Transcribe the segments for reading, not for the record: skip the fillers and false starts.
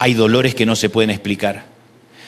Hay dolores que no se pueden explicar.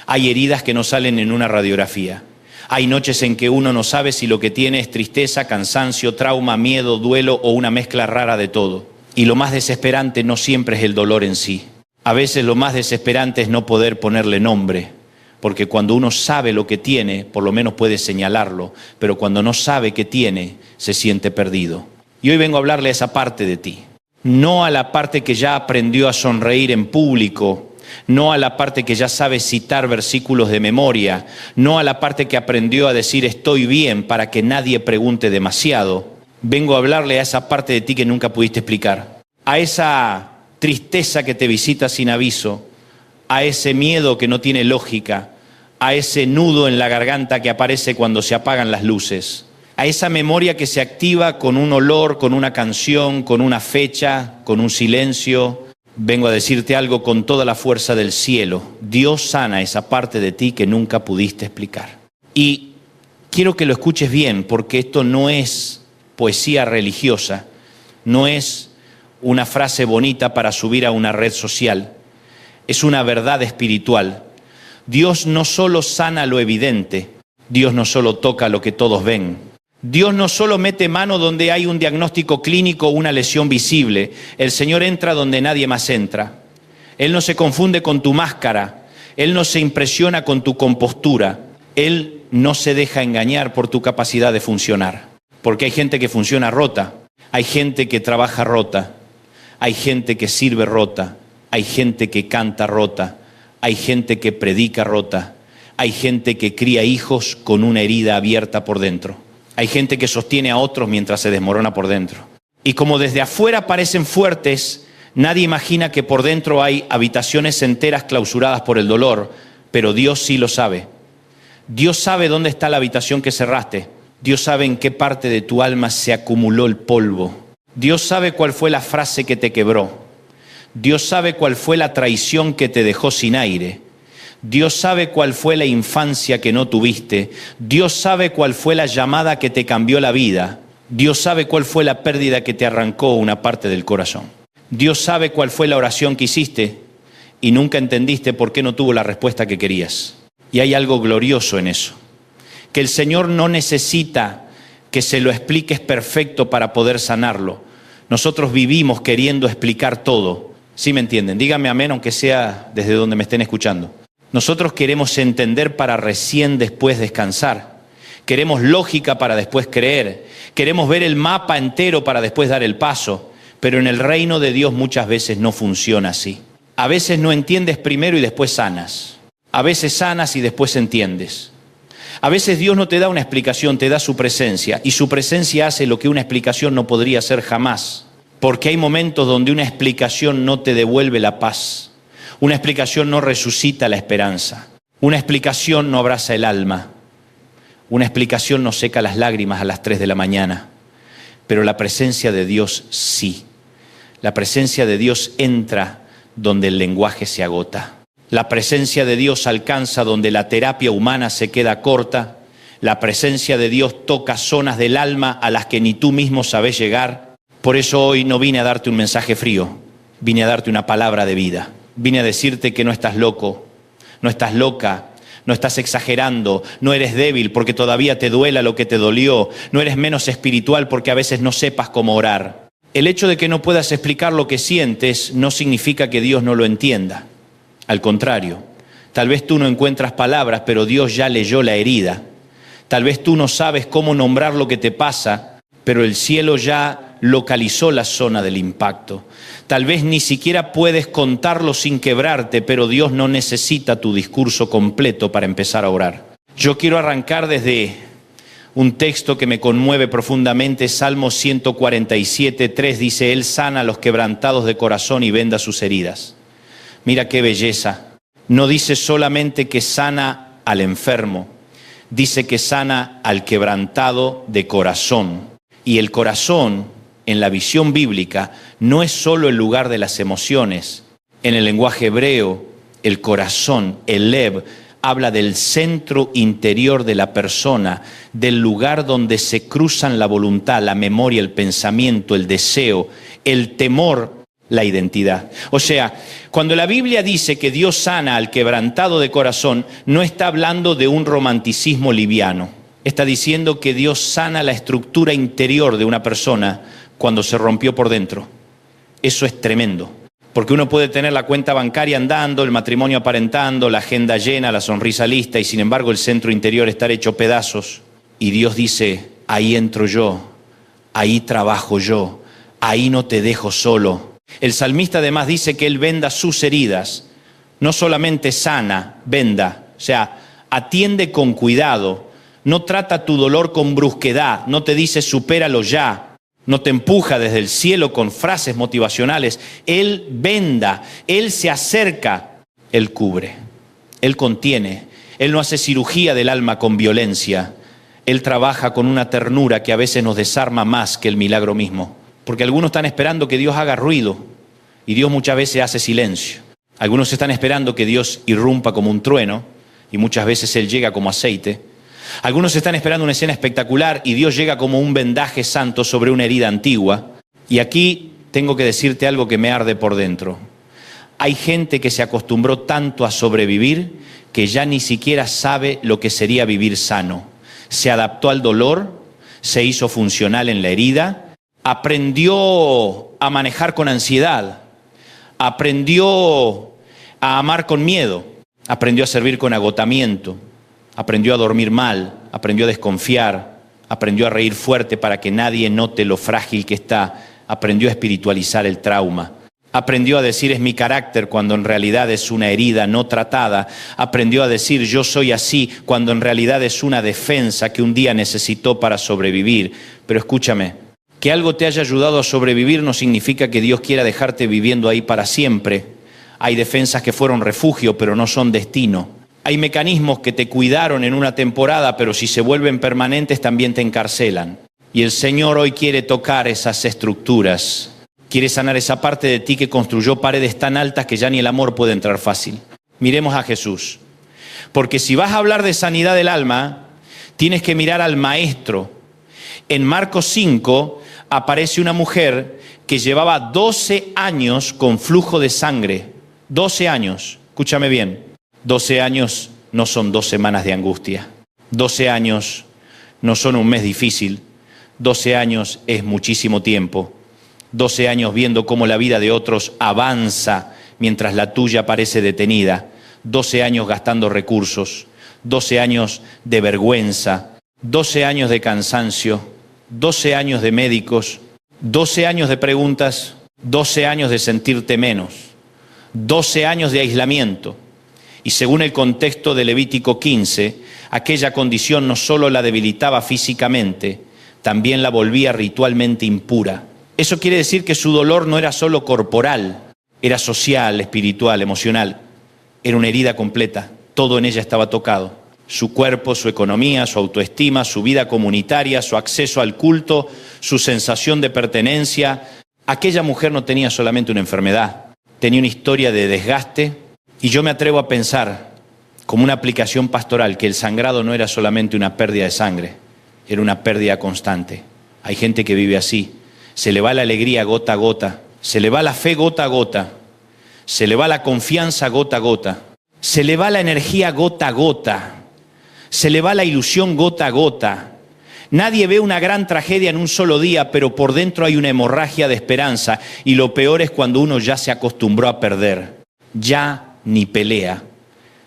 Hay heridas que no salen en una radiografía. Hay noches en que uno no sabe si lo que tiene es tristeza, cansancio, trauma, miedo, duelo o una mezcla rara de todo. Y lo más desesperante no siempre es el dolor en sí. A veces lo más desesperante es no poder ponerle nombre, porque cuando uno sabe lo que tiene, por lo menos puede señalarlo, pero cuando no sabe qué tiene, se siente perdido. Y hoy vengo a hablarle a esa parte de ti, no a la parte que ya aprendió a sonreír en público, no a la parte que ya sabe citar versículos de memoria, no a la parte que aprendió a decir estoy bien para que nadie pregunte demasiado. Vengo a hablarle a esa parte de ti que nunca pudiste explicar, a esa tristeza que te visita sin aviso, a ese miedo que no tiene lógica, a ese nudo en la garganta que aparece cuando se apagan las luces, a esa memoria que se activa con un olor, con una canción, con una fecha, con un silencio. Vengo a decirte algo con toda la fuerza del cielo. Dios sana esa parte de ti que nunca pudiste explicar. Y quiero que lo escuches bien, porque esto no es poesía religiosa, no es una frase bonita para subir a una red social, es una verdad espiritual. Dios no solo sana lo evidente, Dios no solo toca lo que todos ven. Dios no solo mete mano donde hay un diagnóstico clínico o una lesión visible. El Señor entra donde nadie más entra. Él no se confunde con tu máscara. Él no se impresiona con tu compostura. Él no se deja engañar por tu capacidad de funcionar. Porque hay gente que funciona rota. Hay gente que trabaja rota. Hay gente que sirve rota. Hay gente que canta rota. Hay gente que predica rota. Hay gente que cría hijos con una herida abierta por dentro. Hay gente que sostiene a otros mientras se desmorona por dentro. Y como desde afuera parecen fuertes, nadie imagina que por dentro hay habitaciones enteras clausuradas por el dolor, pero Dios sí lo sabe. Dios sabe dónde está la habitación que cerraste. Dios sabe en qué parte de tu alma se acumuló el polvo. Dios sabe cuál fue la frase que te quebró. Dios sabe cuál fue la traición que te dejó sin aire. Dios sabe cuál fue la infancia que no tuviste. Dios sabe cuál fue la llamada que te cambió la vida. Dios sabe cuál fue la pérdida que te arrancó una parte del corazón. Dios sabe cuál fue la oración que hiciste y nunca entendiste por qué no tuvo la respuesta que querías. Y hay algo glorioso en eso, que el Señor no necesita que se lo expliques perfecto para poder sanarlo. Nosotros vivimos queriendo explicar todo. ¿Sí me entienden? Díganme amén, aunque sea desde donde me estén escuchando. Nosotros queremos entender para recién después descansar. Queremos lógica para después creer. Queremos ver el mapa entero para después dar el paso. Pero en el reino de Dios muchas veces no funciona así. A veces no entiendes primero y después sanas. A veces sanas y después entiendes. A veces Dios no te da una explicación, te da su presencia. Y su presencia hace lo que una explicación no podría hacer jamás. Porque hay momentos donde una explicación no te devuelve la paz. Una explicación no resucita la esperanza. Una explicación no abraza el alma. Una explicación no seca las lágrimas a las 3 de la mañana. Pero la presencia de Dios sí. La presencia de Dios entra donde el lenguaje se agota. La presencia de Dios alcanza donde la terapia humana se queda corta. La presencia de Dios toca zonas del alma a las que ni tú mismo sabes llegar. Por eso hoy no vine a darte un mensaje frío. Vine a darte una palabra de vida. Vine a decirte que no estás loco, no estás loca, no estás exagerando, no eres débil porque todavía te duela lo que te dolió, no eres menos espiritual porque a veces no sepas cómo orar. El hecho de que no puedas explicar lo que sientes no significa que Dios no lo entienda. Al contrario, tal vez tú no encuentras palabras, pero Dios ya leyó la herida. Tal vez tú no sabes cómo nombrar lo que te pasa, pero el cielo ya localizó la zona del impacto. Tal vez ni siquiera puedes contarlo sin quebrarte, pero Dios no necesita tu discurso completo para empezar a orar. Yo quiero arrancar desde un texto que me conmueve profundamente, Salmo 147:3, dice, Él sana a los quebrantados de corazón y venda sus heridas. Mira qué belleza. No dice solamente que sana al enfermo, dice que sana al quebrantado de corazón. Y el corazón, en la visión bíblica, no es solo el lugar de las emociones. En el lenguaje hebreo, el corazón, el lev, habla del centro interior de la persona, del lugar donde se cruzan la voluntad, la memoria, el pensamiento, el deseo, el temor, la identidad. O sea, cuando la Biblia dice que Dios sana al quebrantado de corazón, no está hablando de un romanticismo liviano. Está diciendo que Dios sana la estructura interior de una persona cuando se rompió por dentro. Eso es tremendo. Porque uno puede tener la cuenta bancaria andando, el matrimonio aparentando, la agenda llena, la sonrisa lista, y sin embargo el centro interior estar hecho pedazos. Y Dios dice, ahí entro yo, ahí trabajo yo, ahí no te dejo solo. El salmista además dice que Él venda sus heridas, no solamente sana, venda, o sea, atiende con cuidado, no trata tu dolor con brusquedad, no te dice supéralo ya. No te empuja desde el cielo con frases motivacionales. Él venda, Él se acerca, Él cubre, Él contiene. Él no hace cirugía del alma con violencia. Él trabaja con una ternura que a veces nos desarma más que el milagro mismo. Porque algunos están esperando que Dios haga ruido y Dios muchas veces hace silencio. Algunos están esperando que Dios irrumpa como un trueno y muchas veces Él llega como aceite. Algunos están esperando una escena espectacular y Dios llega como un vendaje santo sobre una herida antigua. Y aquí tengo que decirte algo que me arde por dentro. Hay gente que se acostumbró tanto a sobrevivir que ya ni siquiera sabe lo que sería vivir sano. Se adaptó al dolor, se hizo funcional en la herida, aprendió a manejar con ansiedad, aprendió a amar con miedo, aprendió a servir con agotamiento. Aprendió a dormir mal, aprendió a desconfiar, aprendió a reír fuerte para que nadie note lo frágil que está, aprendió a espiritualizar el trauma, aprendió a decir es mi carácter cuando en realidad es una herida no tratada, aprendió a decir yo soy así cuando en realidad es una defensa que un día necesitó para sobrevivir. Pero escúchame, que algo te haya ayudado a sobrevivir no significa que Dios quiera dejarte viviendo ahí para siempre. Hay defensas que fueron refugio, pero no son destino. Hay mecanismos que te cuidaron en una temporada, pero si se vuelven permanentes también te encarcelan. Y el Señor hoy quiere tocar esas estructuras. Quiere sanar esa parte de ti que construyó paredes tan altas que ya ni el amor puede entrar fácil. Miremos a Jesús. Porque si vas a hablar de sanidad del alma, tienes que mirar al Maestro. En Marcos 5 aparece una mujer que llevaba 12 años con flujo de sangre. 12 años, escúchame bien. 12 años no son 2 semanas de angustia. 12 años no son un mes difícil. 12 años es muchísimo tiempo. 12 años viendo cómo la vida de otros avanza mientras la tuya parece detenida. 12 años gastando recursos. 12 años de vergüenza. 12 años de cansancio. 12 años de médicos. 12 años de preguntas. 12 años de sentirte menos. 12 años de aislamiento. Y según el contexto de Levítico 15, aquella condición no solo la debilitaba físicamente, también la volvía ritualmente impura. Eso quiere decir que su dolor no era solo corporal, era social, espiritual, emocional. Era una herida completa, todo en ella estaba tocado. Su cuerpo, su economía, su autoestima, su vida comunitaria, su acceso al culto, su sensación de pertenencia. Aquella mujer no tenía solamente una enfermedad, tenía una historia de desgaste. Y yo me atrevo a pensar, como una aplicación pastoral, que el sangrado no era solamente una pérdida de sangre, era una pérdida constante. Hay gente que vive así, se le va la alegría gota a gota, se le va la fe gota a gota, se le va la confianza gota a gota, se le va la energía gota a gota, se le va la ilusión gota a gota. Nadie ve una gran tragedia en un solo día, pero por dentro hay una hemorragia de esperanza. Y lo peor es cuando uno ya se acostumbró a perder, ya ni pelea,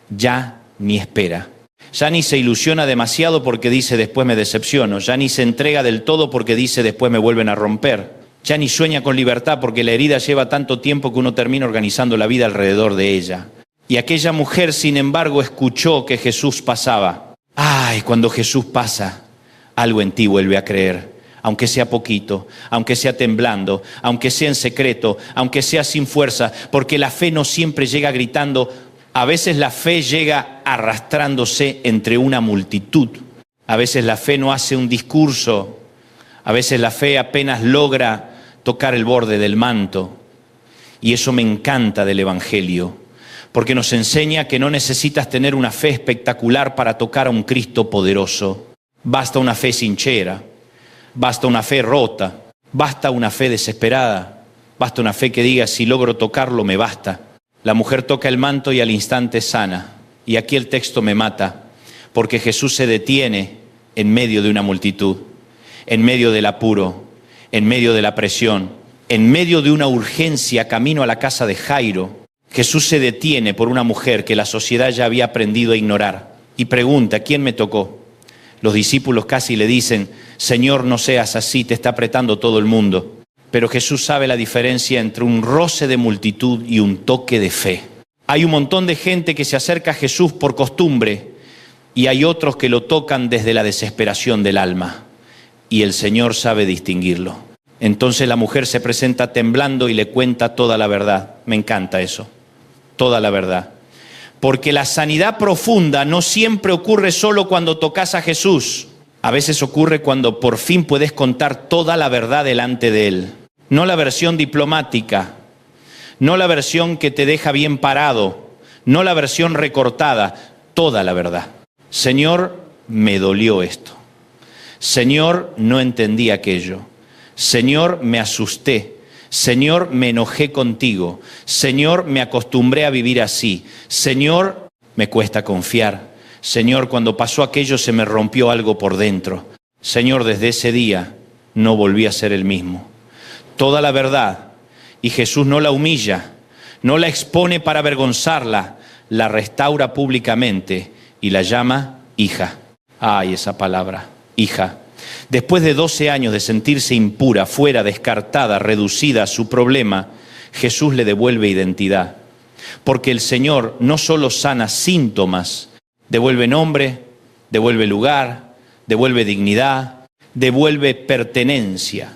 ya ni espera. Ya ni se ilusiona demasiado porque dice después me decepciono. Ya ni se entrega del todo porque dice después me vuelven a romper. Ya ni sueña con libertad porque la herida lleva tanto tiempo que uno termina organizando la vida alrededor de ella. Y aquella mujer, sin embargo, escuchó que Jesús pasaba. Ay, cuando Jesús pasa, algo en ti vuelve a creer. Aunque sea poquito, aunque sea temblando, aunque sea en secreto, aunque sea sin fuerza, porque la fe no siempre llega gritando, a veces la fe llega arrastrándose entre una multitud, a veces la fe no hace un discurso, a veces la fe apenas logra tocar el borde del manto, y eso me encanta del Evangelio, porque nos enseña que no necesitas tener una fe espectacular para tocar a un Cristo poderoso, basta una fe sincera. Basta una fe rota, basta una fe desesperada, Basta una fe que diga, si logro tocarlo, me basta. La mujer toca el manto y al instante sana. Y aquí el texto me mata, porque Jesús se detiene en medio de una multitud, en medio del apuro, en medio de la presión, en medio de una urgencia camino a la casa de Jairo. Jesús se detiene por una mujer que la sociedad ya había aprendido a ignorar y pregunta, ¿quién me tocó? Los discípulos casi le dicen, Señor, no seas así, te está apretando todo el mundo. Pero Jesús sabe la diferencia entre un roce de multitud y un toque de fe. Hay un montón de gente que se acerca a Jesús por costumbre y hay otros que lo tocan desde la desesperación del alma. Y el Señor sabe distinguirlo. Entonces la mujer se presenta temblando y le cuenta toda la verdad. Me encanta eso, toda la verdad. Porque la sanidad profunda no siempre ocurre solo cuando tocas a Jesús. A veces ocurre cuando por fin puedes contar toda la verdad delante de Él. No la versión diplomática, no la versión que te deja bien parado, no la versión recortada, toda la verdad. Señor, me dolió esto. Señor, no entendí aquello. Señor, me asusté. Señor, me enojé contigo. Señor, me acostumbré a vivir así. Señor, me cuesta confiar. Señor, cuando pasó aquello se me rompió algo por dentro. Señor, desde ese día no volví a ser el mismo. Toda la verdad. Y Jesús no la humilla, no la expone para avergonzarla, la restaura públicamente y la llama hija. Ay, esa palabra, hija. Después de 12 años de sentirse impura, fuera, descartada, reducida a su problema, Jesús le devuelve identidad. Porque el Señor no solo sana síntomas, devuelve nombre, devuelve lugar, devuelve dignidad, devuelve pertenencia.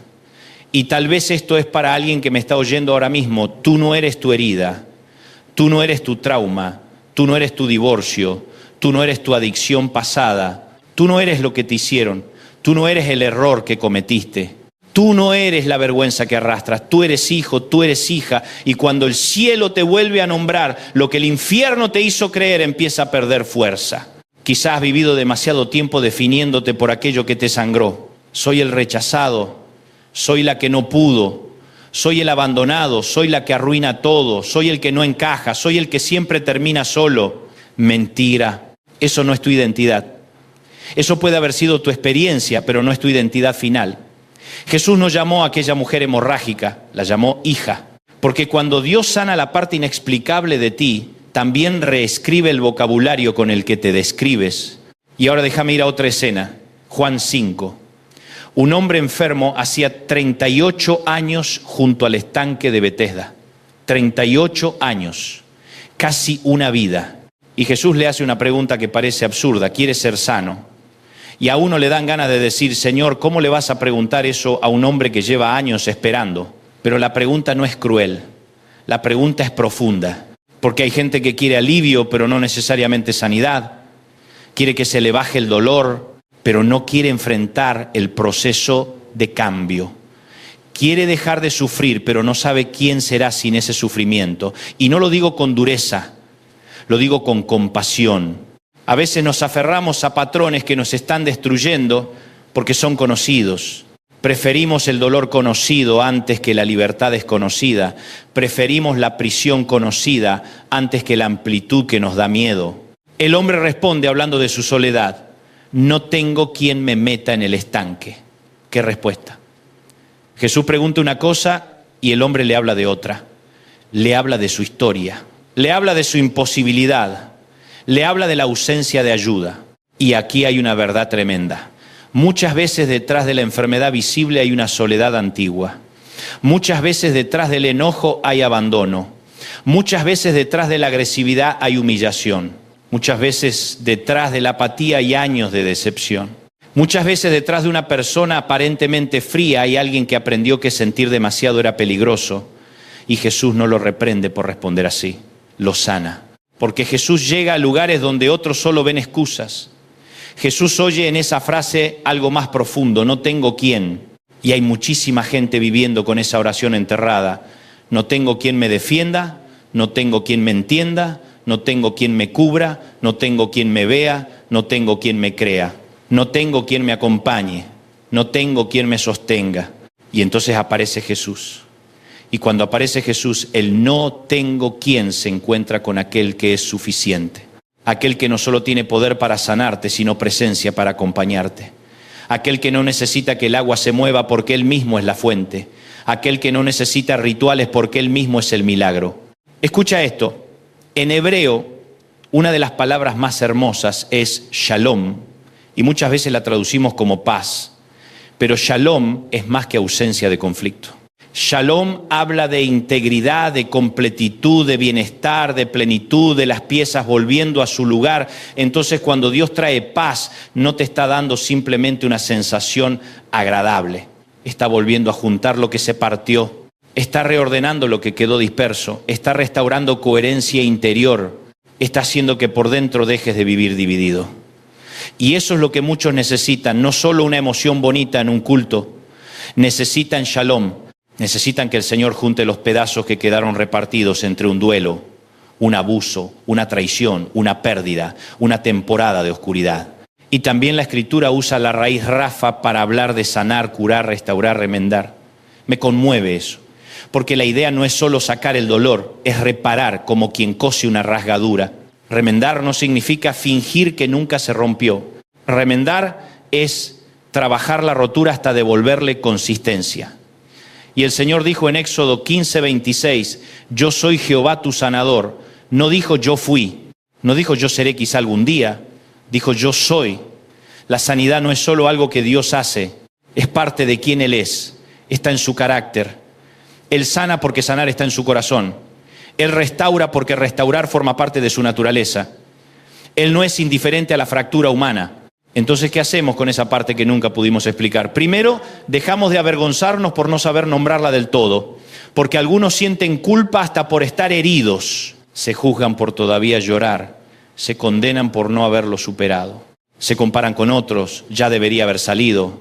Y tal vez esto es para alguien que me está oyendo ahora mismo. Tú no eres tu herida, tú no eres tu trauma, tú no eres tu divorcio, tú no eres tu adicción pasada, tú no eres lo que te hicieron, tú no eres el error que cometiste, tú no eres la vergüenza que arrastras, tú eres hijo, tú eres hija. Y cuando el cielo te vuelve a nombrar, lo que el infierno te hizo creer empieza a perder fuerza. Quizás has vivido demasiado tiempo definiéndote por aquello que te sangró. Soy el rechazado. Soy la que no pudo, soy el abandonado, soy la que arruina todo, soy el que no encaja, soy el que siempre termina solo. Mentira, eso no es tu identidad. Eso puede haber sido tu experiencia, pero no es tu identidad final. Jesús no llamó a aquella mujer hemorrágica, la llamó hija. Porque cuando Dios sana la parte inexplicable de ti, también reescribe el vocabulario con el que te describes. Y ahora déjame ir a otra escena, Juan 5. Un hombre enfermo hacía 38 años junto al estanque de Betesda. 38 años, casi una vida. Y Jesús le hace una pregunta que parece absurda, quiere ser sano. Y a uno le dan ganas de decir, Señor, ¿cómo le vas a preguntar eso a un hombre que lleva años esperando? Pero la pregunta no es cruel, la pregunta es profunda. Porque hay gente que quiere alivio, pero no necesariamente sanidad. Quiere que se le baje el dolor, pero no quiere enfrentar el proceso de cambio. Quiere dejar de sufrir, pero no sabe quién será sin ese sufrimiento. Y no lo digo con dureza, lo digo con compasión. A veces nos aferramos a patrones que nos están destruyendo porque son conocidos. Preferimos el dolor conocido antes que la libertad desconocida. Preferimos la prisión conocida antes que la amplitud que nos da miedo. El hombre responde hablando de su soledad. No tengo quien me meta en el estanque. ¿Qué respuesta? Jesús pregunta una cosa y el hombre le habla de otra. Le habla de su historia, le habla de su imposibilidad, le habla de la ausencia de ayuda. Y aquí hay una verdad tremenda. Muchas veces detrás de la enfermedad visible hay una soledad antigua. Muchas veces detrás del enojo hay abandono. Muchas veces detrás de la agresividad hay humillación. Muchas veces detrás de la apatía hay años de decepción. Muchas veces detrás de una persona aparentemente fría hay alguien que aprendió que sentir demasiado era peligroso. Y Jesús no lo reprende por responder así, lo sana. Porque Jesús llega a lugares donde otros solo ven excusas. Jesús oye en esa frase algo más profundo, no tengo quién. Y hay muchísima gente viviendo con esa oración enterrada. No tengo quien me defienda, no tengo quien me entienda, no tengo quien me cubra, no tengo quien me vea, no tengo quien me crea, no tengo quien me acompañe, no tengo quien me sostenga. Y entonces aparece Jesús Y cuando aparece Jesús, el no tengo quien se encuentra con aquel que es suficiente. Aquel que no solo tiene poder para sanarte, sino presencia para acompañarte. Aquel que no necesita que el agua se mueva porque Él mismo es la fuente. Aquel que no necesita rituales porque Él mismo es el milagro. Escucha esto. En hebreo, una de las palabras más hermosas es shalom. Y muchas veces la traducimos como paz. Pero shalom es más que ausencia de conflicto. Shalom habla de integridad, de completitud, de bienestar, de plenitud, de las piezas volviendo a su lugar. Entonces, cuando Dios trae paz, no te está dando simplemente una sensación agradable. Está volviendo a juntar lo que se partió. Está reordenando lo que quedó disperso. Está restaurando coherencia interior. Está haciendo que por dentro dejes de vivir dividido. Y eso es lo que muchos necesitan. No solo una emoción bonita en un culto. Necesitan shalom. Necesitan que el Señor junte los pedazos que quedaron repartidos entre un duelo, un abuso, una traición, una pérdida, una temporada de oscuridad. Y también la Escritura usa la raíz rafa para hablar de sanar, curar, restaurar, remendar. Me conmueve eso, porque la idea no es solo sacar el dolor, es reparar como quien cose una rasgadura. Remendar no significa fingir que nunca se rompió. Remendar es trabajar la rotura hasta devolverle consistencia. Y el Señor dijo en Éxodo 15:26, yo soy Jehová tu sanador. No dijo yo fui, no dijo yo seré quizá algún día, dijo yo soy. La sanidad no es solo algo que Dios hace, es parte de quien Él es, está en su carácter. Él sana porque sanar está en su corazón. Él restaura porque restaurar forma parte de su naturaleza. Él no es indiferente a la fractura humana. Entonces, ¿qué hacemos con esa parte que nunca pudimos explicar? Primero, dejamos de avergonzarnos por no saber nombrarla del todo, porque algunos sienten culpa hasta por estar heridos, se juzgan por todavía llorar, se condenan por no haberlo superado, se comparan con otros, ya debería haber salido,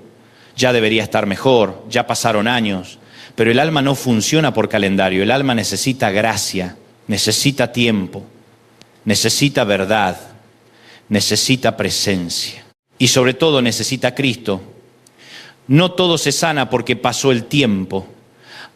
ya debería estar mejor, ya pasaron años, pero el alma no funciona por calendario, el alma necesita gracia, necesita tiempo, necesita verdad, necesita presencia. Y sobre todo necesita a Cristo. No todo se sana porque pasó el tiempo.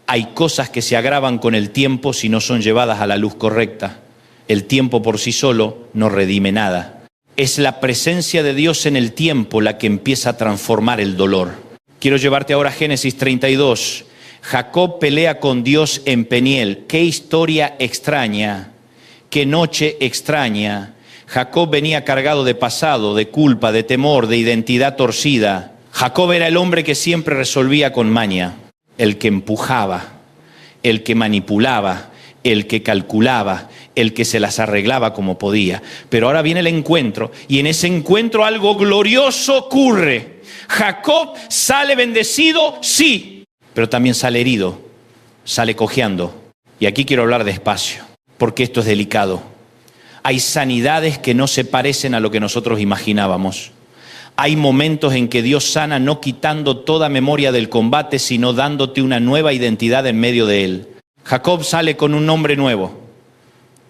Hay cosas que se agravan con el tiempo si no son llevadas a la luz correcta. El tiempo por sí solo no redime nada. Es la presencia de Dios en el tiempo la que empieza a transformar el dolor. Quiero llevarte ahora a Génesis 32. Jacob pelea con Dios en Peniel. Qué historia extraña, qué noche extraña. Jacob venía cargado de pasado, de culpa, de temor, de identidad torcida. Jacob era el hombre que siempre resolvía con maña, el que empujaba, el que manipulaba, el que calculaba, el que se las arreglaba como podía. Pero ahora viene el encuentro, y en ese encuentro algo glorioso ocurre. Jacob sale bendecido, sí, pero también sale herido, sale cojeando. Y aquí quiero hablar despacio, porque esto es delicado. Hay sanidades que no se parecen a lo que nosotros imaginábamos. Hay momentos en que Dios sana no quitando toda memoria del combate, sino dándote una nueva identidad en medio de él. Jacob sale con un nombre nuevo.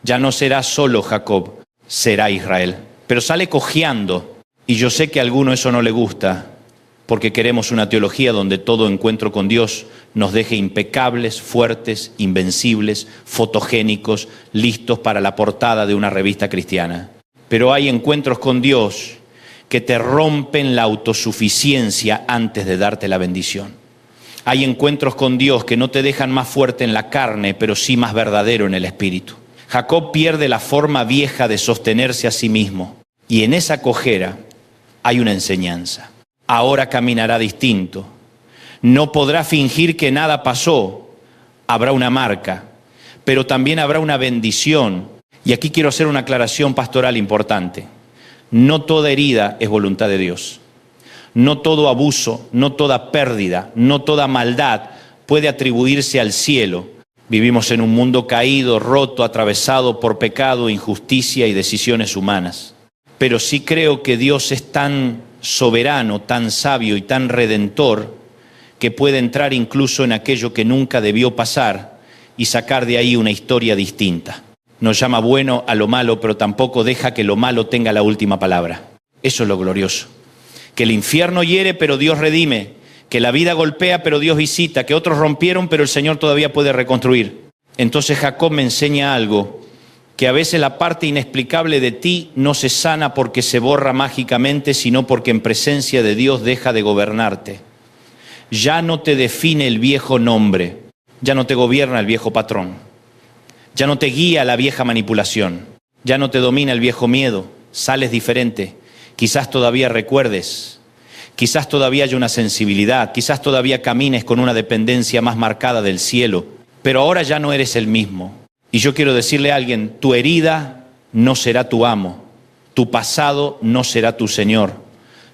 Ya no será solo Jacob, será Israel. Pero sale cojeando. Y yo sé que a alguno eso no le gusta, porque queremos una teología donde todo encuentro con Dios nos deje impecables, fuertes, invencibles, fotogénicos, listos para la portada de una revista cristiana. Pero hay encuentros con Dios que te rompen la autosuficiencia antes de darte la bendición. Hay encuentros con Dios que no te dejan más fuerte en la carne, pero sí más verdadero en el espíritu. Jacob pierde la forma vieja de sostenerse a sí mismo. Y en esa cojera hay una enseñanza. Ahora caminará distinto. No podrá fingir que nada pasó. Habrá una marca, pero también habrá una bendición. Y aquí quiero hacer una aclaración pastoral importante. No toda herida es voluntad de Dios. No todo abuso, no toda pérdida, no toda maldad puede atribuirse al cielo. Vivimos en un mundo caído, roto, atravesado por pecado, injusticia y decisiones humanas. Pero sí creo que Dios es tan soberano, tan sabio y tan redentor que puede entrar incluso en aquello que nunca debió pasar y sacar de ahí una historia distinta. No llama bueno a lo malo, pero tampoco deja que lo malo tenga la última palabra. Eso es lo glorioso. Que el infierno hiere, pero Dios redime. que la vida golpea pero Dios visita, que otros rompieron pero el Señor todavía puede reconstruir. Entonces Jacob me enseña algo, que a veces la parte inexplicable de ti no se sana porque se borra mágicamente, sino porque en presencia de Dios deja de gobernarte. Ya no te define el viejo nombre, ya no te gobierna el viejo patrón, ya no te guía la vieja manipulación, ya no te domina el viejo miedo, sales diferente, quizás todavía recuerdes, quizás todavía haya una sensibilidad, quizás todavía camines con una dependencia más marcada del cielo, pero ahora ya no eres el mismo. Y yo quiero decirle a alguien, tu herida no será tu amo, tu pasado no será tu Señor,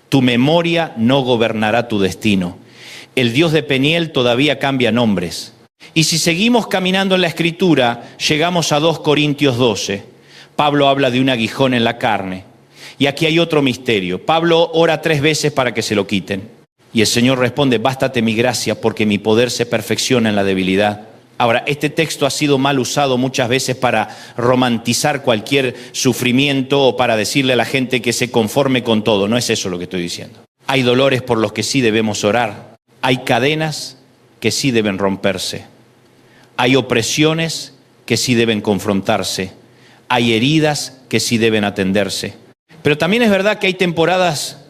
tu memoria no gobernará tu destino. El Dios de Peniel todavía cambia nombres. Y si seguimos caminando en la Escritura, llegamos a 2 Corintios 12. Pablo habla de un aguijón en la carne. Y aquí hay otro misterio. Pablo ora 3 veces para que se lo quiten. Y el Señor responde, bástate mi gracia porque mi poder se perfecciona en la debilidad. Ahora, este texto ha sido mal usado muchas veces para romantizar cualquier sufrimiento o para decirle a la gente que se conforme con todo. No es eso lo que estoy diciendo. Hay dolores por los que sí debemos orar. Hay cadenas que sí deben romperse. Hay opresiones que sí deben confrontarse. Hay heridas que sí deben atenderse. Pero también es verdad que hay temporadas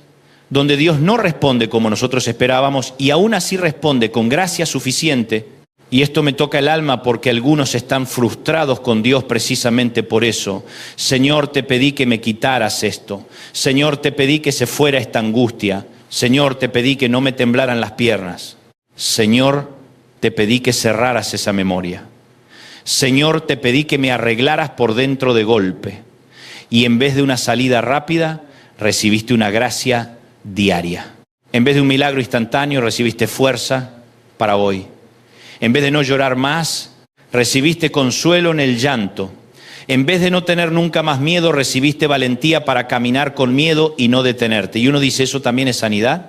donde Dios no responde como nosotros esperábamos y aún así responde con gracia suficiente. Y esto me toca el alma porque algunos están frustrados con Dios precisamente por eso. Señor, te pedí que me quitaras esto. Señor, te pedí que se fuera esta angustia. Señor, te pedí que no me temblaran las piernas. Señor, te pedí que cerraras esa memoria. Señor, te pedí que me arreglaras por dentro de golpe. Y en vez de una salida rápida, recibiste una gracia diaria. En vez de un milagro instantáneo, recibiste fuerza para hoy. En vez de no llorar más, recibiste consuelo en el llanto. En vez de no tener nunca más miedo, recibiste valentía para caminar con miedo y no detenerte. Y uno dice, ¿eso también es sanidad?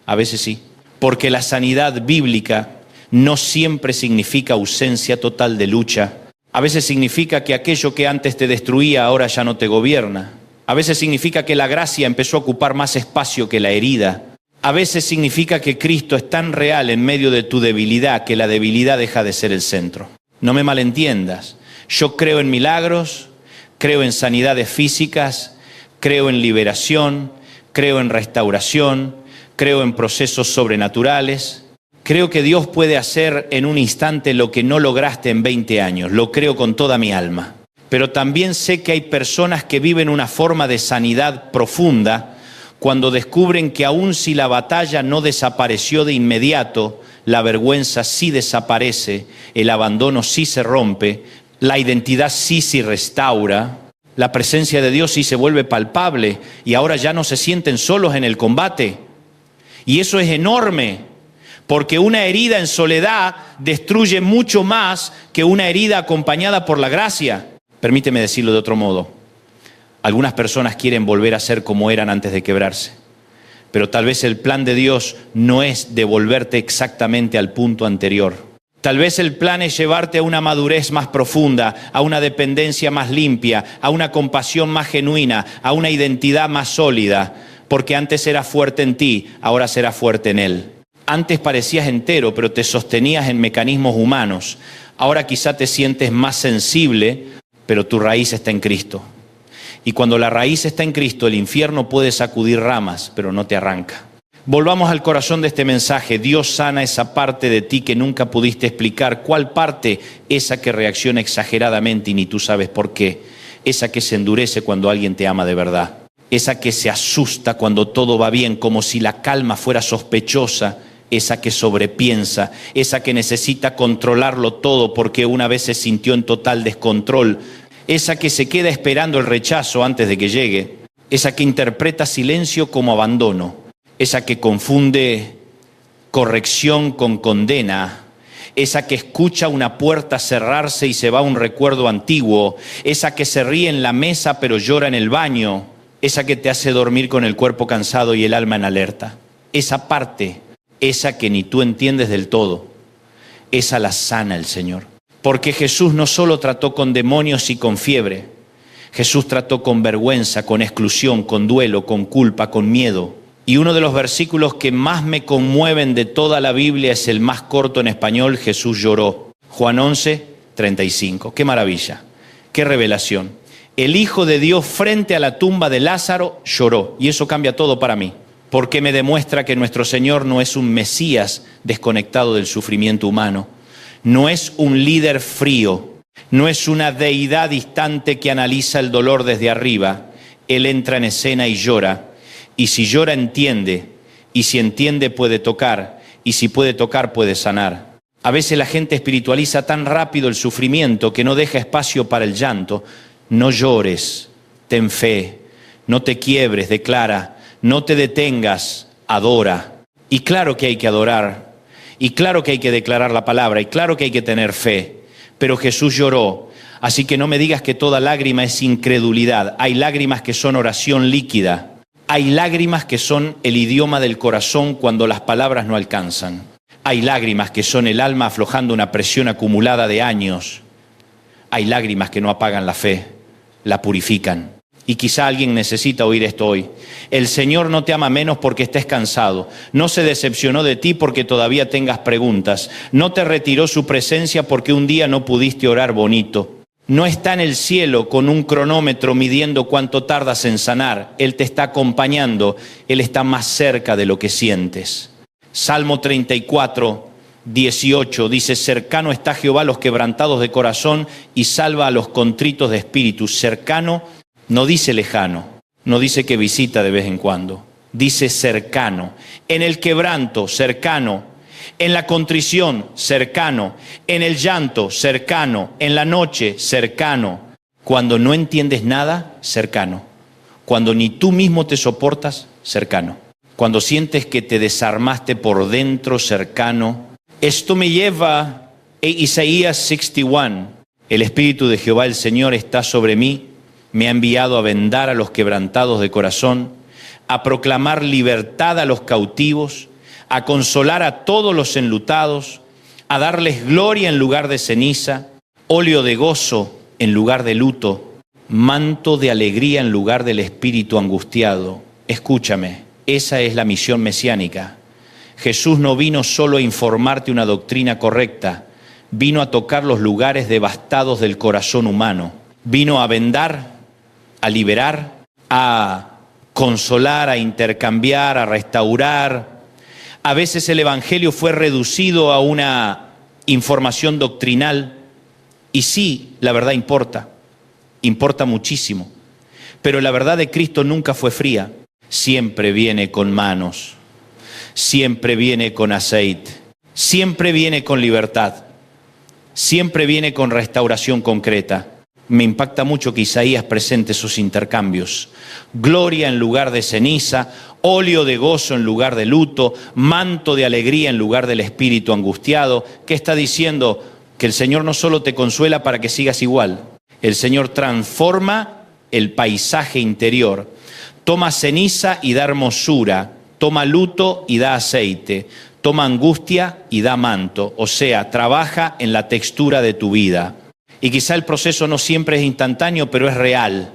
A veces sí. Porque la sanidad bíblica no siempre significa ausencia total de lucha. A veces significa que aquello que antes te destruía ahora ya no te gobierna. A veces significa que la gracia empezó a ocupar más espacio que la herida. A veces significa que Cristo es tan real en medio de tu debilidad que la debilidad deja de ser el centro. No me malentiendas. Yo creo en milagros, creo en sanidades físicas, creo en liberación, creo en restauración, creo en procesos sobrenaturales. Creo que Dios puede hacer en un instante lo que no lograste en 20 años. Lo creo con toda mi alma. Pero también sé que hay personas que viven una forma de sanidad profunda cuando descubren que aun si la batalla no desapareció de inmediato, la vergüenza sí desaparece, el abandono sí se rompe, la identidad sí se restaura, la presencia de Dios sí se vuelve palpable y ahora ya no se sienten solos en el combate. Y eso es enorme, porque una herida en soledad destruye mucho más que una herida acompañada por la gracia. Permíteme decirlo de otro modo. Algunas personas quieren volver a ser como eran antes de quebrarse, pero tal vez el plan de Dios no es devolverte exactamente al punto anterior. Tal vez el plan es llevarte a una madurez más profunda, a una dependencia más limpia, a una compasión más genuina, a una identidad más sólida, porque antes eras fuerte en ti, ahora serás fuerte en Él. Antes parecías entero, pero te sostenías en mecanismos humanos. Ahora quizá te sientes más sensible, pero tu raíz está en Cristo. Y cuando la raíz está en Cristo, el infierno puede sacudir ramas, pero no te arranca. Volvamos al corazón de este mensaje. Dios sana esa parte de ti que nunca pudiste explicar. ¿Cuál parte? Esa que reacciona exageradamente y ni tú sabes por qué. Esa que se endurece cuando alguien te ama de verdad. Esa que se asusta cuando todo va bien, como si la calma fuera sospechosa. Esa que sobrepiensa, esa que necesita controlarlo todo porque una vez se sintió en total descontrol. Esa que se queda esperando el rechazo antes de que llegue, esa que interpreta silencio como abandono, esa que confunde corrección con condena, esa que escucha una puerta cerrarse y se va a un recuerdo antiguo, esa que se ríe en la mesa pero llora en el baño, esa que te hace dormir con el cuerpo cansado y el alma en alerta. Esa parte, esa que ni tú entiendes del todo, esa la sana el Señor. Porque Jesús no solo trató con demonios y con fiebre, Jesús trató con vergüenza, con exclusión, con duelo, con culpa, con miedo. Y uno de los versículos que más me conmueven de toda la Biblia es el más corto en español: Jesús lloró. Juan 11, 35. ¡Qué maravilla! ¡Qué revelación! El Hijo de Dios frente a la tumba de Lázaro lloró. Y eso cambia todo para mí, porque me demuestra que nuestro Señor no es un Mesías desconectado del sufrimiento humano. No es un líder frío. No es una deidad distante que analiza el dolor desde arriba. Él entra en escena y llora. Y si llora, entiende. Y si entiende, puede tocar. Y si puede tocar, puede sanar. A veces la gente espiritualiza tan rápido el sufrimiento que no deja espacio para el llanto. No llores, ten fe, no te quiebres, declara, no te detengas, adora. Y claro que hay que adorar, y claro que hay que declarar la palabra, y claro que hay que tener fe. Pero Jesús lloró, así que no me digas que toda lágrima es incredulidad. Hay lágrimas que son oración líquida. Hay lágrimas que son el idioma del corazón cuando las palabras no alcanzan. Hay lágrimas que son el alma aflojando una presión acumulada de años. Hay lágrimas que no apagan la fe, la purifican. Y quizá alguien necesita oír esto hoy. El Señor no te ama menos porque estés cansado. No se decepcionó de ti porque todavía tengas preguntas. No te retiró su presencia porque un día no pudiste orar bonito. No está en el cielo con un cronómetro midiendo cuánto tardas en sanar. Él te está acompañando. Él está más cerca de lo que sientes. Salmo 34, 18 dice: cercano está Jehová a los quebrantados de corazón y salva a los contritos de espíritu. Cercano no dice lejano, no dice que visita de vez en cuando, dice cercano. En el quebranto, cercano. En la contrición, cercano. En el llanto, cercano. En la noche, cercano. Cuando no entiendes nada, cercano. Cuando ni tú mismo te soportas, cercano. Cuando sientes que te desarmaste por dentro, cercano. Esto me lleva a Isaías 61. El Espíritu de Jehová el Señor está sobre mí. Me ha enviado a vendar a los quebrantados de corazón, a proclamar libertad a los cautivos, a consolar a todos los enlutados, a darles gloria en lugar de ceniza, óleo de gozo en lugar de luto, manto de alegría en lugar del espíritu angustiado. Escúchame, esa es la misión mesiánica. Jesús no vino solo a informarte una doctrina correcta, vino a tocar los lugares devastados del corazón humano. Vino a vendar, a liberar, a consolar, a intercambiar, a restaurar. A veces el Evangelio fue reducido a una información doctrinal. Y sí, la verdad importa muchísimo. Pero la verdad de Cristo nunca fue fría. Siempre viene con manos, siempre viene con aceite, siempre viene con libertad, siempre viene con restauración concreta. Me impacta mucho que Isaías presente esos intercambios. Gloria en lugar de ceniza, óleo de gozo en lugar de luto, manto de alegría en lugar del espíritu angustiado. ¿Qué está diciendo? Que el Señor no solo te consuela para que sigas igual. El Señor transforma el paisaje interior. Toma ceniza y da hermosura, toma luto y da aceite, toma angustia y da manto. O sea, trabaja en la textura de tu vida. Y quizá el proceso no siempre es instantáneo, pero es real,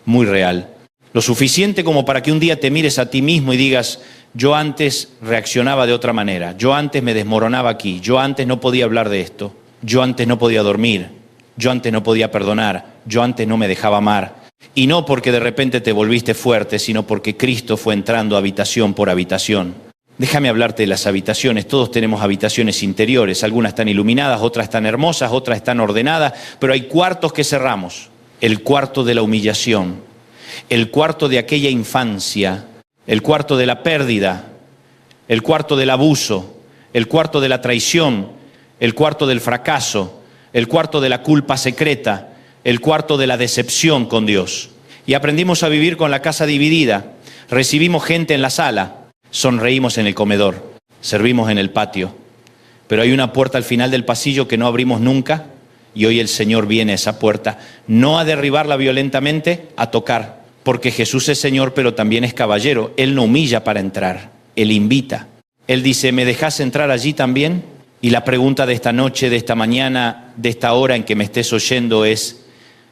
muy real. Lo suficiente como para que un día te mires a ti mismo y digas: yo antes reaccionaba de otra manera, yo antes me desmoronaba aquí, yo antes no podía hablar de esto, yo antes no podía dormir, yo antes no podía perdonar, yo antes no me dejaba amar. Y no porque de repente te volviste fuerte, sino porque Cristo fue entrando habitación por habitación. Déjame hablarte de las habitaciones. Todos tenemos habitaciones interiores. Algunas están iluminadas, otras están hermosas, otras están ordenadas. Pero hay cuartos que cerramos. El cuarto de la humillación. El cuarto de aquella infancia. El cuarto de la pérdida. El cuarto del abuso. El cuarto de la traición. El cuarto del fracaso. El cuarto de la culpa secreta. El cuarto de la decepción con Dios. Y aprendimos a vivir con la casa dividida. Recibimos gente en la sala. Sonreímos en el comedor, servimos en el patio, pero hay una puerta al final del pasillo que no abrimos nunca y hoy el Señor viene a esa puerta, no a derribarla violentamente, a tocar, porque Jesús es Señor pero también es caballero. Él no humilla para entrar, Él invita. Él dice: ¿me dejás entrar allí también? Y la pregunta de esta noche, de esta mañana, de esta hora en que me estés oyendo es: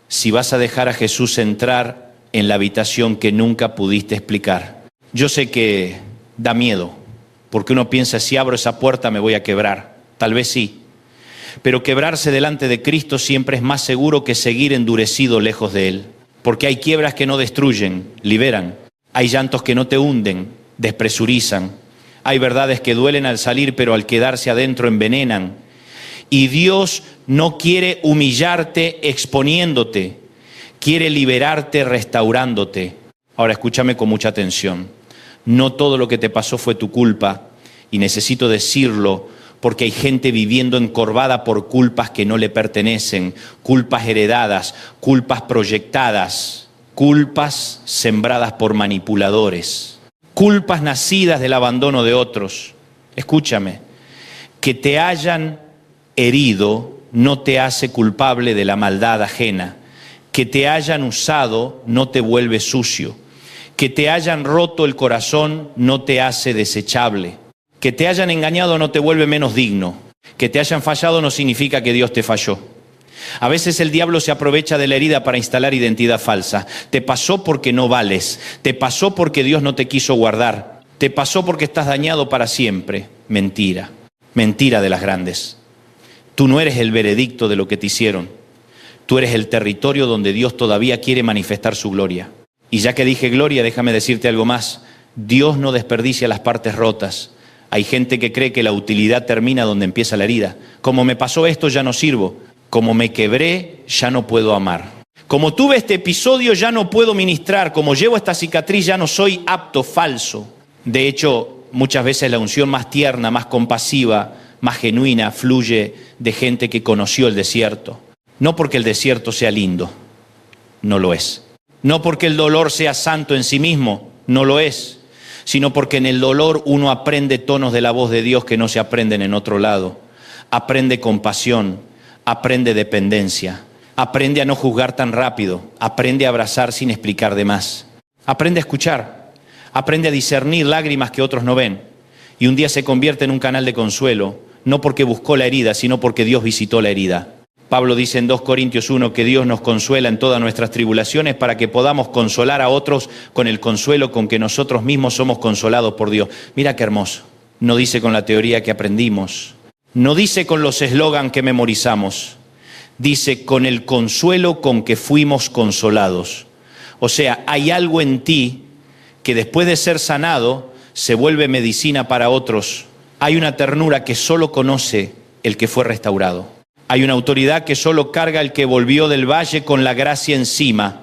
si vas a dejar a Jesús entrar en la habitación que nunca pudiste explicar. Yo sé que da miedo, porque uno piensa, si abro esa puerta me voy a quebrar. Tal vez sí, pero quebrarse delante de Cristo siempre es más seguro que seguir endurecido lejos de Él, porque hay quiebras que no destruyen, liberan. Hay llantos que no te hunden, despresurizan. Hay verdades que duelen al salir, pero al quedarse adentro envenenan. Y Dios no quiere humillarte exponiéndote, quiere liberarte restaurándote. Ahora escúchame con mucha atención. No todo lo que te pasó fue tu culpa, y necesito decirlo porque hay gente viviendo encorvada por culpas que no le pertenecen, culpas heredadas, culpas proyectadas, culpas sembradas por manipuladores, culpas nacidas del abandono de otros. Escúchame, que te hayan herido no te hace culpable de la maldad ajena. Que te hayan usado no te vuelve sucio. Que te hayan roto el corazón no te hace desechable. Que te hayan engañado no te vuelve menos digno. Que te hayan fallado no significa que Dios te falló. A veces el diablo se aprovecha de la herida para instalar identidad falsa. Te pasó porque no vales. Te pasó porque Dios no te quiso guardar. Te pasó porque estás dañado para siempre. Mentira. Mentira de las grandes. Tú no eres el veredicto de lo que te hicieron. Tú eres el territorio donde Dios todavía quiere manifestar su gloria. Y ya que dije gloria, déjame decirte algo más. Dios no desperdicia las partes rotas. Hay gente que cree que la utilidad termina donde empieza la herida. Como me pasó esto, ya no sirvo. Como me quebré, ya no puedo amar. Como tuve este episodio, ya no puedo ministrar. Como llevo esta cicatriz, ya no soy apto, falso. De hecho, muchas veces la unción más tierna, más compasiva, más genuina, fluye de gente que conoció el desierto. No porque el desierto sea lindo, no lo es. No porque el dolor sea santo en sí mismo, no lo es. Sino porque en el dolor uno aprende tonos de la voz de Dios que no se aprenden en otro lado. Aprende compasión, aprende dependencia, aprende a no juzgar tan rápido, aprende a abrazar sin explicar de más. Aprende a escuchar, aprende a discernir lágrimas que otros no ven. Y un día se convierte en un canal de consuelo, no porque buscó la herida, sino porque Dios visitó la herida. Pablo dice en 2 Corintios 1 que Dios nos consuela en todas nuestras tribulaciones para que podamos consolar a otros con el consuelo con que nosotros mismos somos consolados por Dios. Mira qué hermoso. No dice con la teoría que aprendimos. No dice con los eslogan que memorizamos. Dice con el consuelo con que fuimos consolados. O sea, hay algo en ti que después de ser sanado se vuelve medicina para otros. Hay una ternura que solo conoce el que fue restaurado. Hay una autoridad que solo carga el que volvió del valle con la gracia encima.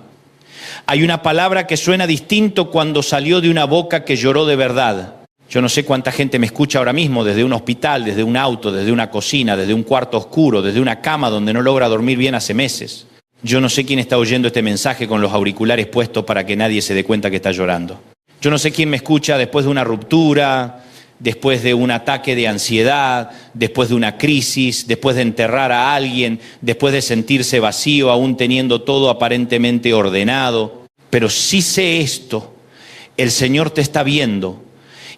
Hay una palabra que suena distinto cuando salió de una boca que lloró de verdad. Yo no sé cuánta gente me escucha ahora mismo desde un hospital, desde un auto, desde una cocina, desde un cuarto oscuro, desde una cama donde no logra dormir bien hace meses. Yo no sé quién está oyendo este mensaje con los auriculares puestos para que nadie se dé cuenta que está llorando. Yo no sé quién me escucha después de una ruptura, después de un ataque de ansiedad, después de una crisis, después de enterrar a alguien, después de sentirse vacío, aún teniendo todo aparentemente ordenado. Pero sí sé esto, el Señor te está viendo,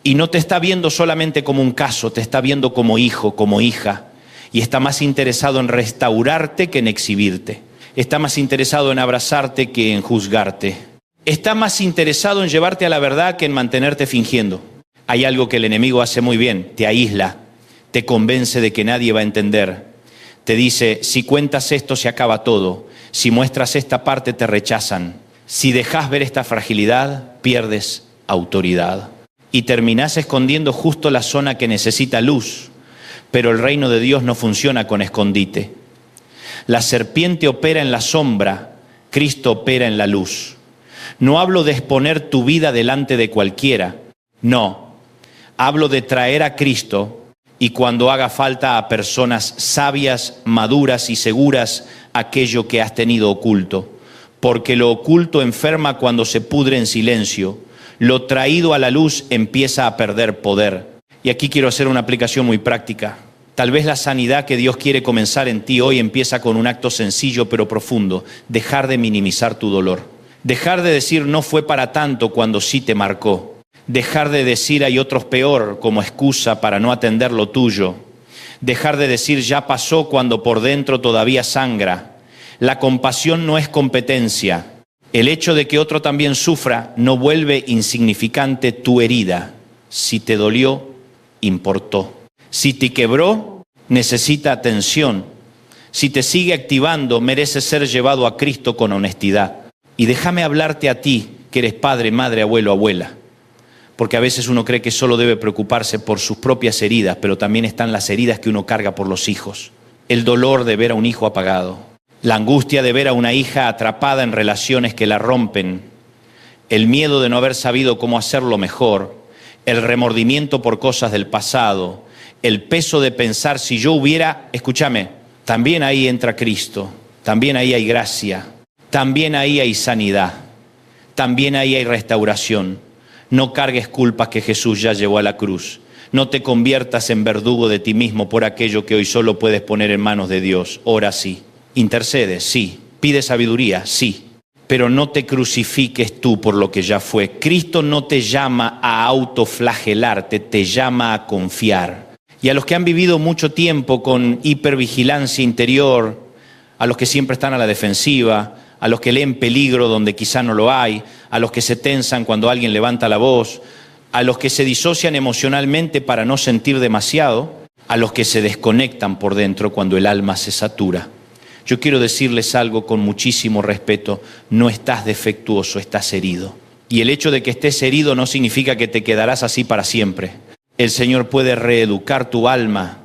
y no te está viendo solamente como un caso, te está viendo como hijo, como hija, y está más interesado en restaurarte que en exhibirte. Está más interesado en abrazarte que en juzgarte. Está más interesado en llevarte a la verdad que en mantenerte fingiendo. Hay algo que el enemigo hace muy bien, te aísla, te convence de que nadie va a entender. Te dice, si cuentas esto se acaba todo, si muestras esta parte te rechazan, si dejas ver esta fragilidad pierdes autoridad. Y terminás escondiendo justo la zona que necesita luz, pero el reino de Dios no funciona con escondite. La serpiente opera en la sombra, Cristo opera en la luz. No hablo de exponer tu vida delante de cualquiera, no. Hablo de traer a Cristo y cuando haga falta a personas sabias, maduras y seguras aquello que has tenido oculto. Porque lo oculto enferma cuando se pudre en silencio. Lo traído a la luz empieza a perder poder. Y aquí quiero hacer una aplicación muy práctica. Tal vez la sanidad que Dios quiere comenzar en ti hoy empieza con un acto sencillo pero profundo. Dejar de minimizar tu dolor. Dejar de decir no fue para tanto cuando sí te marcó. Dejar de decir hay otros peor como excusa para no atender lo tuyo. Dejar de decir ya pasó cuando por dentro todavía sangra. La compasión no es competencia. El hecho de que otro también sufra no vuelve insignificante tu herida. Si te dolió, importó. Si te quebró, necesita atención. Si te sigue activando, merece ser llevado a Cristo con honestidad. Y déjame hablarte a ti, que eres padre, madre, abuelo, abuela. Porque a veces uno cree que solo debe preocuparse por sus propias heridas, pero también están las heridas que uno carga por los hijos. El dolor de ver a un hijo apagado. La angustia de ver a una hija atrapada en relaciones que la rompen. El miedo de no haber sabido cómo hacerlo mejor. El remordimiento por cosas del pasado. El peso de pensar si yo hubiera... Escúchame, también ahí entra Cristo. También ahí hay gracia. También ahí hay sanidad. También ahí hay restauración. No cargues culpas que Jesús ya llevó a la cruz. No te conviertas en verdugo de ti mismo por aquello que hoy solo puedes poner en manos de Dios. Ora sí. Intercede, sí. Pide sabiduría, sí. Pero no te crucifiques tú por lo que ya fue. Cristo no te llama a autoflagelarte, te llama a confiar. Y a los que han vivido mucho tiempo con hipervigilancia interior, a los que siempre están a la defensiva, a los que leen peligro donde quizá no lo hay, a los que se tensan cuando alguien levanta la voz, a los que se disocian emocionalmente para no sentir demasiado, a los que se desconectan por dentro cuando el alma se satura. Yo quiero decirles algo con muchísimo respeto: no estás defectuoso, estás herido. Y el hecho de que estés herido no significa que te quedarás así para siempre. El Señor puede reeducar tu alma,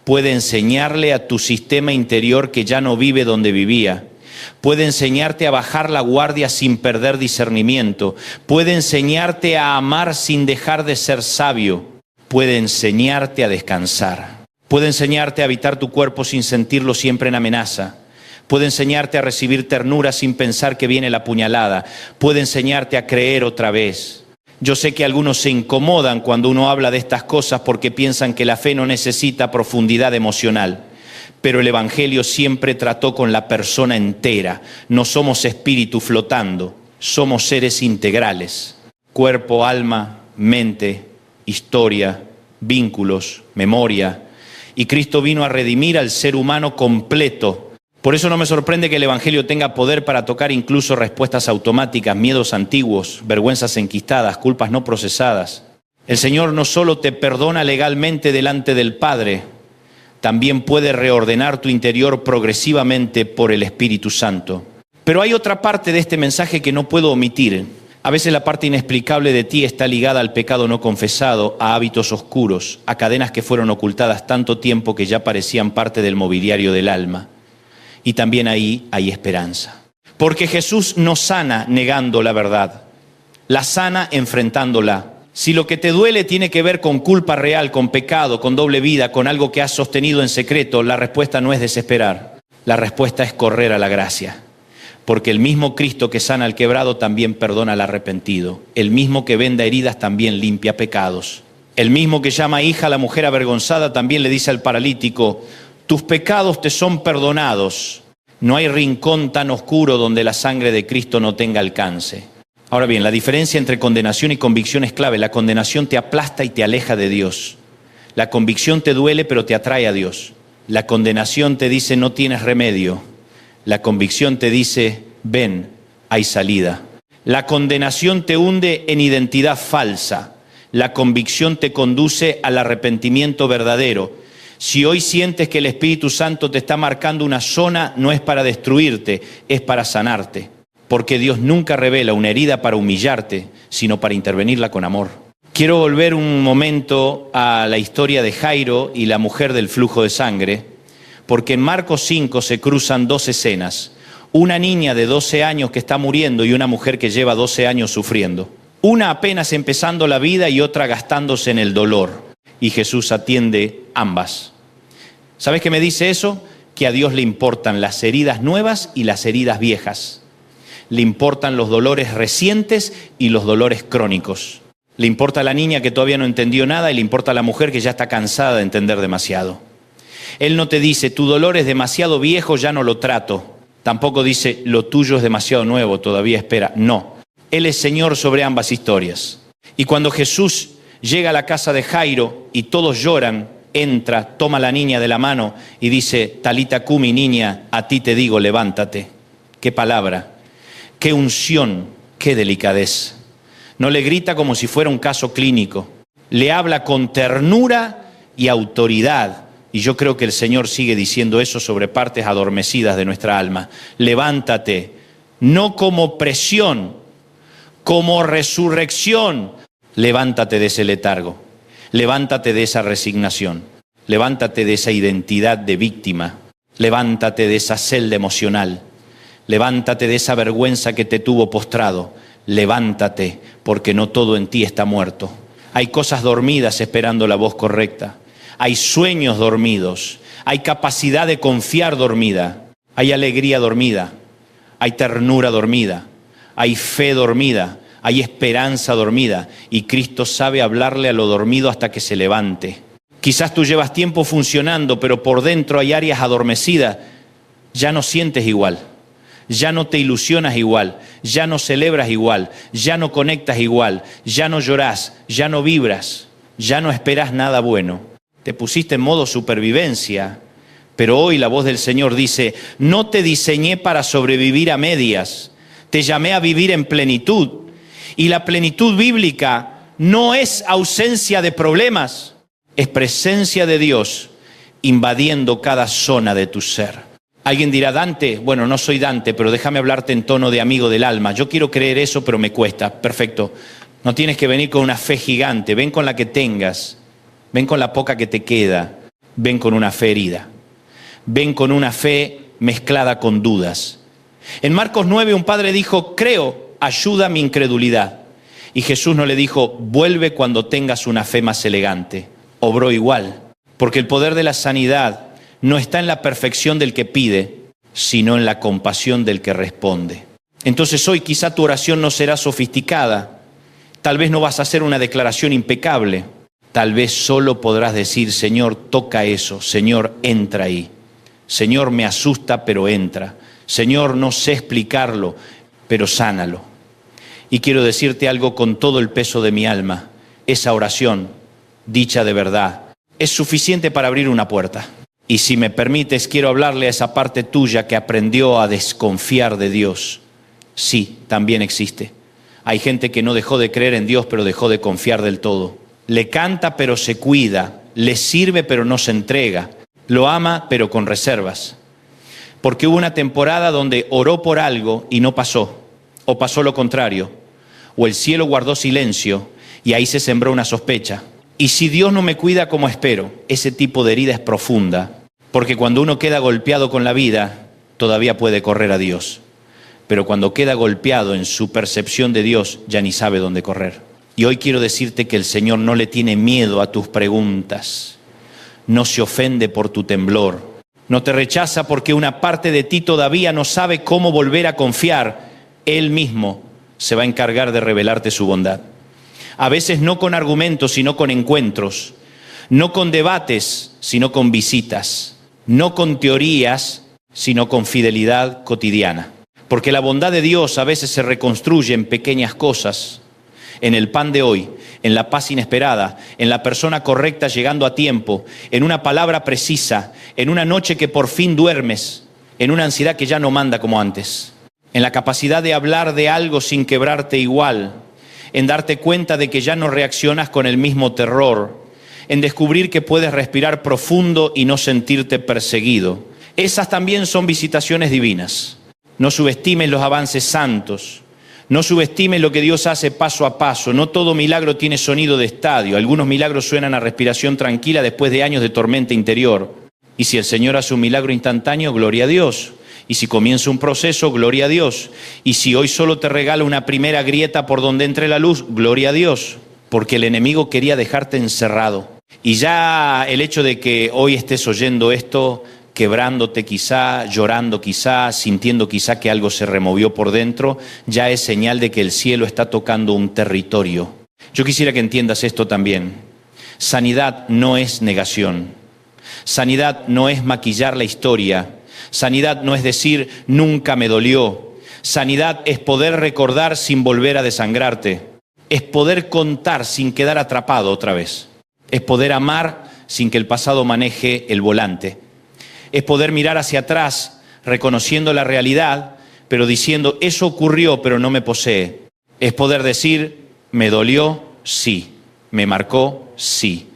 puede enseñarle a tu sistema interior que ya no vive donde vivía. Puede enseñarte a bajar la guardia sin perder discernimiento. Puede enseñarte a amar sin dejar de ser sabio. Puede enseñarte a descansar. Puede enseñarte a habitar tu cuerpo sin sentirlo siempre en amenaza. Puede enseñarte a recibir ternura sin pensar que viene la puñalada. Puede enseñarte a creer otra vez. Yo sé que algunos se incomodan cuando uno habla de estas cosas porque piensan que la fe no necesita profundidad emocional. Pero el Evangelio siempre trató con la persona entera. No somos espíritu flotando, somos seres integrales. Cuerpo, alma, mente, historia, vínculos, memoria. Y Cristo vino a redimir al ser humano completo. Por eso no me sorprende que el Evangelio tenga poder para tocar incluso respuestas automáticas, miedos antiguos, vergüenzas enquistadas, culpas no procesadas. El Señor no solo te perdona legalmente delante del Padre, también puede reordenar tu interior progresivamente por el Espíritu Santo. Pero hay otra parte de este mensaje que no puedo omitir. A veces la parte inexplicable de ti está ligada al pecado no confesado, a hábitos oscuros, a cadenas que fueron ocultadas tanto tiempo que ya parecían parte del mobiliario del alma. Y también ahí hay esperanza. Porque Jesús no sana negando la verdad, la sana enfrentándola. Si lo que te duele tiene que ver con culpa real, con pecado, con doble vida, con algo que has sostenido en secreto, la respuesta no es desesperar. La respuesta es correr a la gracia. Porque el mismo Cristo que sana al quebrado también perdona al arrepentido. El mismo que venda heridas también limpia pecados. El mismo que llama hija a la mujer avergonzada también le dice al paralítico: tus pecados te son perdonados. No hay rincón tan oscuro donde la sangre de Cristo no tenga alcance. Ahora bien, la diferencia entre condenación y convicción es clave. La condenación te aplasta y te aleja de Dios. La convicción te duele pero te atrae a Dios. La condenación te dice no tienes remedio. La convicción te dice ven, hay salida. La condenación te hunde en identidad falsa. La convicción te conduce al arrepentimiento verdadero. Si hoy sientes que el Espíritu Santo te está marcando una zona, no es para destruirte, es para sanarte. Porque Dios nunca revela una herida para humillarte, sino para intervenirla con amor. Quiero volver un momento a la historia de Jairo y la mujer del flujo de sangre, porque en Marcos 5 se cruzan dos escenas. Una niña de 12 años que está muriendo y una mujer que lleva 12 años sufriendo. Una apenas empezando la vida y otra gastándose en el dolor. Y Jesús atiende ambas. ¿Sabes qué me dice eso? Que a Dios le importan las heridas nuevas y las heridas viejas. Le importan los dolores recientes y los dolores crónicos. Le importa a la niña que todavía no entendió nada y le importa a la mujer que ya está cansada de entender demasiado. Él no te dice, tu dolor es demasiado viejo, ya no lo trato. Tampoco dice, lo tuyo es demasiado nuevo, todavía espera. No, Él es Señor sobre ambas historias. Y cuando Jesús llega a la casa de Jairo y todos lloran, entra, toma a la niña de la mano y dice, Talita cumi, niña, a ti te digo, levántate. ¿Qué palabra? Qué unción, qué delicadeza. No le grita como si fuera un caso clínico. Le habla con ternura y autoridad. Y yo creo que el Señor sigue diciendo eso sobre partes adormecidas de nuestra alma. Levántate, no como presión, como resurrección. Levántate de ese letargo. Levántate de esa resignación. Levántate de esa identidad de víctima. Levántate de esa celda emocional. Levántate de esa vergüenza que te tuvo postrado. Levántate, porque no todo en ti está muerto. Hay cosas dormidas esperando la voz correcta. Hay sueños dormidos. Hay capacidad de confiar dormida. Hay alegría dormida. Hay ternura dormida. Hay fe dormida. Hay esperanza dormida. Y Cristo sabe hablarle a lo dormido hasta que se levante. Quizás tú llevas tiempo funcionando, pero por dentro hay áreas adormecidas. Ya no sientes igual. Ya no te ilusionas igual, ya no celebras igual, ya no conectas igual, ya no llorás, ya no vibras, ya no esperas nada bueno. Te pusiste en modo supervivencia, pero hoy la voz del Señor dice, no te diseñé para sobrevivir a medias, te llamé a vivir en plenitud. Y la plenitud bíblica no es ausencia de problemas, es presencia de Dios invadiendo cada zona de tu ser. Alguien dirá, Dante, bueno, no soy Dante, pero déjame hablarte en tono de amigo del alma. Yo quiero creer eso, pero me cuesta. Perfecto. No tienes que venir con una fe gigante. Ven con la que tengas. Ven con la poca que te queda. Ven con una fe herida. Ven con una fe mezclada con dudas. En Marcos 9 un padre dijo, creo, ayuda mi incredulidad. Y Jesús no le dijo, vuelve cuando tengas una fe más elegante. Obró igual. Porque el poder de la sanidad no está en la perfección del que pide, sino en la compasión del que responde. Entonces hoy quizá tu oración no será sofisticada, tal vez no vas a hacer una declaración impecable, tal vez solo podrás decir, Señor, toca eso, Señor, entra ahí. Señor, me asusta, pero entra. Señor, no sé explicarlo, pero sánalo. Y quiero decirte algo con todo el peso de mi alma, esa oración, dicha de verdad, es suficiente para abrir una puerta. Y si me permites, quiero hablarle a esa parte tuya que aprendió a desconfiar de Dios. Sí, también existe. Hay gente que no dejó de creer en Dios, pero dejó de confiar del todo. Le canta, pero se cuida. Le sirve, pero no se entrega. Lo ama, pero con reservas. Porque hubo una temporada donde oró por algo y no pasó. O pasó lo contrario. O el cielo guardó silencio y ahí se sembró una sospecha. Y si Dios no me cuida como espero, ese tipo de herida es profunda. Porque cuando uno queda golpeado con la vida, todavía puede correr a Dios. Pero cuando queda golpeado en su percepción de Dios, ya ni sabe dónde correr. Y hoy quiero decirte que el Señor no le tiene miedo a tus preguntas. No se ofende por tu temblor. No te rechaza porque una parte de ti todavía no sabe cómo volver a confiar. Él mismo se va a encargar de revelarte su bondad. A veces no con argumentos, sino con encuentros. No con debates, sino con visitas. No con teorías, sino con fidelidad cotidiana. Porque la bondad de Dios a veces se reconstruye en pequeñas cosas, en el pan de hoy, en la paz inesperada, en la persona correcta llegando a tiempo, en una palabra precisa, en una noche que por fin duermes, en una ansiedad que ya no manda como antes, en la capacidad de hablar de algo sin quebrarte igual, en darte cuenta de que ya no reaccionas con el mismo terror, en descubrir que puedes respirar profundo y no sentirte perseguido. Esas también son visitaciones divinas. No subestimes los avances santos. No subestimes lo que Dios hace paso a paso. No todo milagro tiene sonido de estadio. Algunos milagros suenan a respiración tranquila después de años de tormenta interior. Y si el Señor hace un milagro instantáneo, gloria a Dios. Y si comienza un proceso, gloria a Dios. Y si hoy solo te regala una primera grieta por donde entre la luz, gloria a Dios. Porque el enemigo quería dejarte encerrado. Y ya el hecho de que hoy estés oyendo esto, quebrándote quizá, llorando quizá, sintiendo quizá que algo se removió por dentro, ya es señal de que el cielo está tocando un territorio. Yo quisiera que entiendas esto también. Sanidad no es negación. Sanidad no es maquillar la historia. Sanidad no es decir, nunca me dolió. Sanidad es poder recordar sin volver a desangrarte. Es poder contar sin quedar atrapado otra vez. Es poder amar sin que el pasado maneje el volante. Es poder mirar hacia atrás reconociendo la realidad, pero diciendo, eso ocurrió, pero no me posee. Es poder decir, me dolió, sí, me marcó, sí,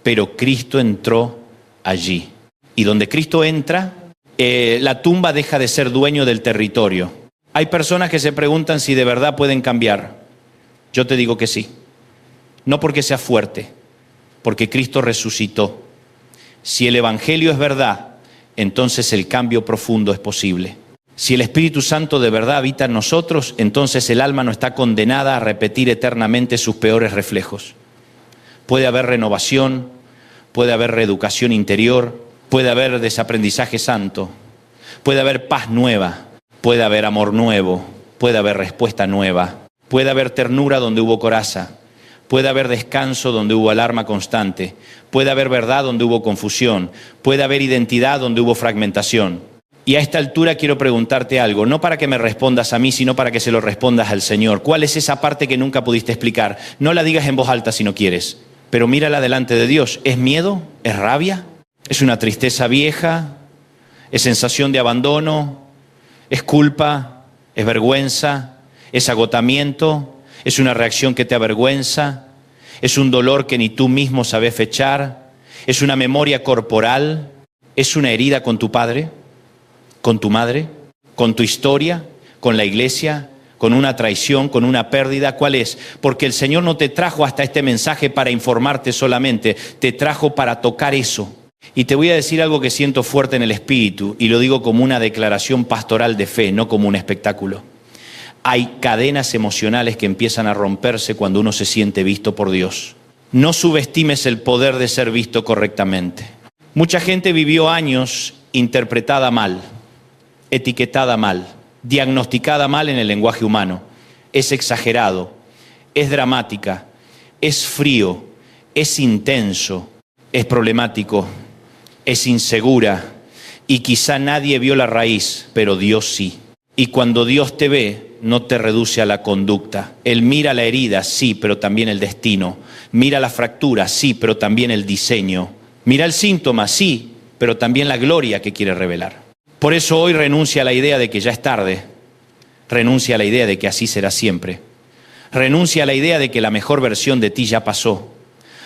pero Cristo entró allí. Y donde Cristo entra, la tumba deja de ser dueño del territorio. Hay personas que se preguntan si de verdad pueden cambiar. Yo te digo que sí. No porque sea fuerte, porque Cristo resucitó. Si el Evangelio es verdad, entonces el cambio profundo es posible. Si el Espíritu Santo de verdad habita en nosotros, entonces el alma no está condenada a repetir eternamente sus peores reflejos. Puede haber renovación, puede haber reeducación interior, puede haber desaprendizaje santo, puede haber paz nueva, puede haber amor nuevo, puede haber respuesta nueva, puede haber ternura donde hubo coraza, puede haber descanso donde hubo alarma constante, puede haber verdad donde hubo confusión, puede haber identidad donde hubo fragmentación. Y a esta altura quiero preguntarte algo, no para que me respondas a mí, sino para que se lo respondas al Señor. ¿Cuál es esa parte que nunca pudiste explicar? No la digas en voz alta si no quieres, pero mírala delante de Dios. ¿Es miedo? ¿Es rabia? ¿Es una tristeza vieja? ¿Es sensación de abandono? ¿Es culpa? ¿Es vergüenza? ¿Es agotamiento? ¿Es una reacción que te avergüenza? ¿Es un dolor que ni tú mismo sabes fechar? ¿Es una memoria corporal? ¿Es una herida con tu padre? ¿Con tu madre? ¿Con tu historia? ¿Con la iglesia? ¿Con una traición? ¿Con una pérdida? ¿Cuál es? Porque el Señor no te trajo hasta este mensaje para informarte solamente, te trajo para tocar eso. Y te voy a decir algo que siento fuerte en el espíritu, y lo digo como una declaración pastoral de fe, no como un espectáculo. Hay cadenas emocionales que empiezan a romperse cuando uno se siente visto por Dios. No subestimes el poder de ser visto correctamente. Mucha gente vivió años interpretada mal, etiquetada mal, diagnosticada mal en el lenguaje humano. Es exagerado, es dramática, es frío, es intenso, es problemático, es insegura, y quizá nadie vio la raíz, pero Dios sí. Y cuando Dios te ve, no te reduce a la conducta. Él mira la herida, sí, pero también el destino. Mira la fractura, sí, pero también el diseño. Mira el síntoma, sí, pero también la gloria que quiere revelar. Por eso hoy renuncia a la idea de que ya es tarde. Renuncia a la idea de que así será siempre. Renuncia a la idea de que la mejor versión de ti ya pasó.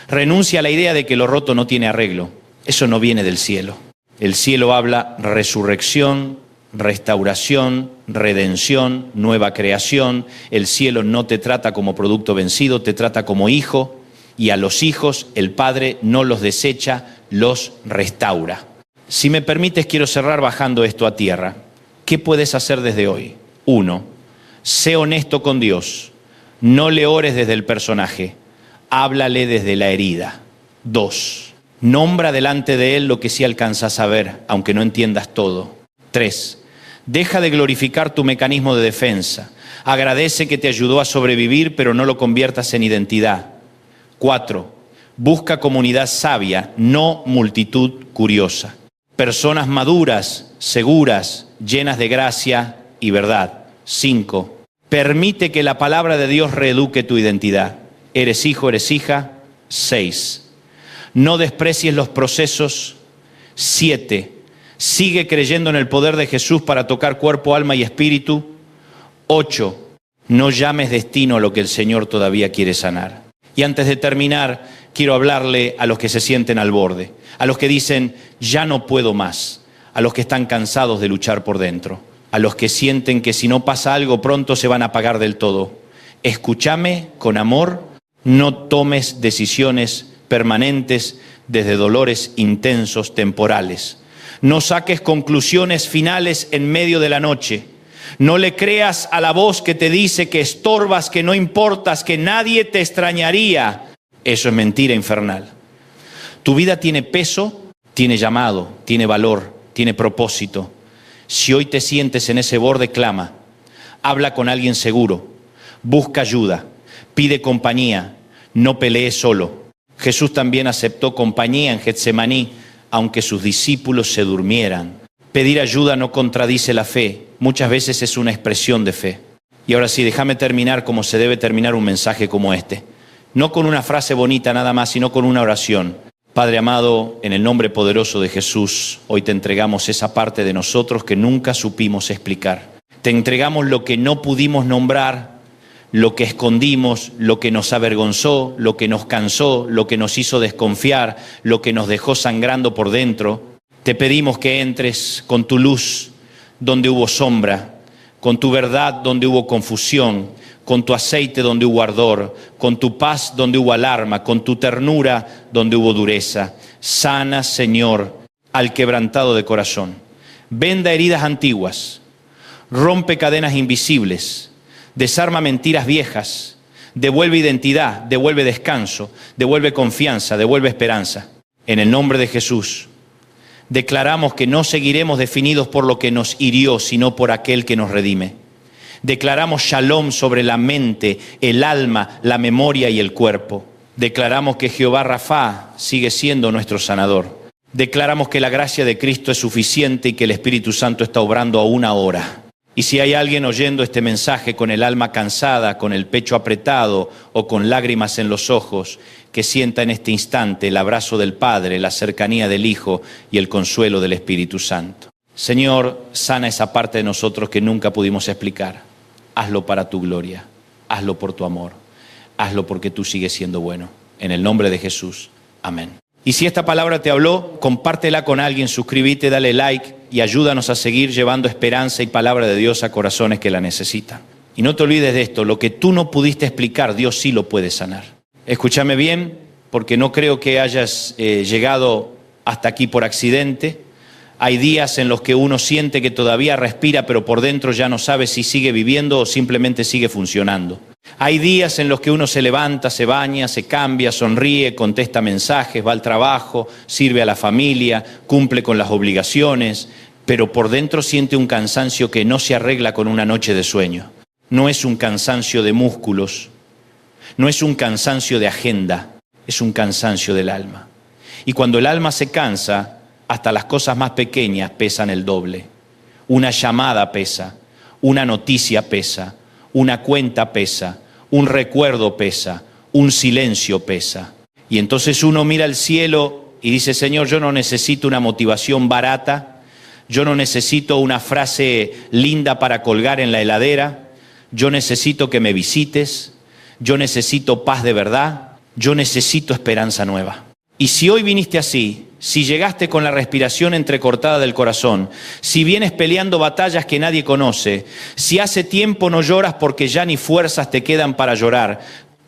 Renuncia a la idea de que lo roto no tiene arreglo. Eso no viene del cielo. El cielo habla resurrección, restauración, redención, nueva creación. El cielo no te trata como producto vencido, te trata como hijo, y a los hijos el Padre no los desecha, los restaura. Si me permites, quiero cerrar bajando esto a tierra. ¿Qué puedes hacer desde hoy? 1. Sé honesto con Dios. No le ores desde el personaje. Háblale desde la herida. 2. Nombra delante de Él lo que sí alcanzas a ver, aunque no entiendas todo. 3. Deja de glorificar tu mecanismo de defensa. Agradece que te ayudó a sobrevivir, pero no lo conviertas en identidad. 4. Busca comunidad sabia, no multitud curiosa. Personas maduras, seguras, llenas de gracia y verdad. 5. Permite que la palabra de Dios reeduque tu identidad. ¿Eres hijo, eres hija? 6. No desprecies los procesos. 7. Sigue creyendo en el poder de Jesús para tocar cuerpo, alma y espíritu. 8. No llames destino a lo que el Señor todavía quiere sanar. Y antes de terminar, quiero hablarle a los que se sienten al borde, a los que dicen, ya no puedo más, a los que están cansados de luchar por dentro, a los que sienten que si no pasa algo pronto se van a apagar del todo. Escúchame con amor, no tomes decisiones permanentes desde dolores intensos temporales. No saques conclusiones finales en medio de la noche. No le creas a la voz que te dice que estorbas, que no importas, que nadie te extrañaría. Eso es mentira infernal. Tu vida tiene peso, tiene llamado, tiene valor, tiene propósito. Si hoy te sientes en ese borde, clama. Habla con alguien seguro. Busca ayuda. Pide compañía. No pelees solo. Jesús también aceptó compañía en Getsemaní, aunque sus discípulos se durmieran. Pedir ayuda no contradice la fe, muchas veces es una expresión de fe. Y ahora sí, déjame terminar como se debe terminar un mensaje como este. No con una frase bonita nada más, sino con una oración. Padre amado, en el nombre poderoso de Jesús, hoy te entregamos esa parte de nosotros que nunca supimos explicar. Te entregamos lo que no pudimos nombrar, lo que escondimos, lo que nos avergonzó, lo que nos cansó, lo que nos hizo desconfiar, lo que nos dejó sangrando por dentro. Te pedimos que entres con tu luz donde hubo sombra, con tu verdad donde hubo confusión, con tu aceite donde hubo ardor, con tu paz donde hubo alarma, con tu ternura donde hubo dureza. Sana, Señor, al quebrantado de corazón. Venda heridas antiguas, rompe cadenas invisibles, desarma mentiras viejas, devuelve identidad, devuelve descanso, devuelve confianza, devuelve esperanza. En el nombre de Jesús, declaramos que no seguiremos definidos por lo que nos hirió, sino por aquel que nos redime. Declaramos shalom sobre la mente, el alma, la memoria y el cuerpo. Declaramos que Jehová Rafá sigue siendo nuestro sanador. Declaramos que la gracia de Cristo es suficiente y que el Espíritu Santo está obrando aún ahora. Y si hay alguien oyendo este mensaje con el alma cansada, con el pecho apretado o con lágrimas en los ojos, que sienta en este instante el abrazo del Padre, la cercanía del Hijo y el consuelo del Espíritu Santo. Señor, sana esa parte de nosotros que nunca pudimos explicar. Hazlo para tu gloria, hazlo por tu amor, hazlo porque tú sigues siendo bueno. En el nombre de Jesús, amén. Y si esta palabra te habló, compártela con alguien, suscríbete, dale like y ayúdanos a seguir llevando esperanza y palabra de Dios a corazones que la necesitan. Y no te olvides de esto, lo que tú no pudiste explicar, Dios sí lo puede sanar. Escúchame bien, porque no creo que hayas llegado hasta aquí por accidente. Hay días en los que uno siente que todavía respira, pero por dentro ya no sabe si sigue viviendo o simplemente sigue funcionando. Hay días en los que uno se levanta, se baña, se cambia, sonríe, contesta mensajes, va al trabajo, sirve a la familia, cumple con las obligaciones, pero por dentro siente un cansancio que no se arregla con una noche de sueño. No es un cansancio de músculos, no es un cansancio de agenda, es un cansancio del alma. Y cuando el alma se cansa, hasta las cosas más pequeñas pesan el doble. Una llamada pesa, una noticia pesa, una cuenta pesa, un recuerdo pesa, un silencio pesa. Y entonces uno mira al cielo y dice, Señor, yo no necesito una motivación barata, yo no necesito una frase linda para colgar en la heladera, yo necesito que me visites, yo necesito paz de verdad, yo necesito esperanza nueva. Y si hoy viniste así, si llegaste con la respiración entrecortada del corazón, si vienes peleando batallas que nadie conoce, si hace tiempo no lloras porque ya ni fuerzas te quedan para llorar,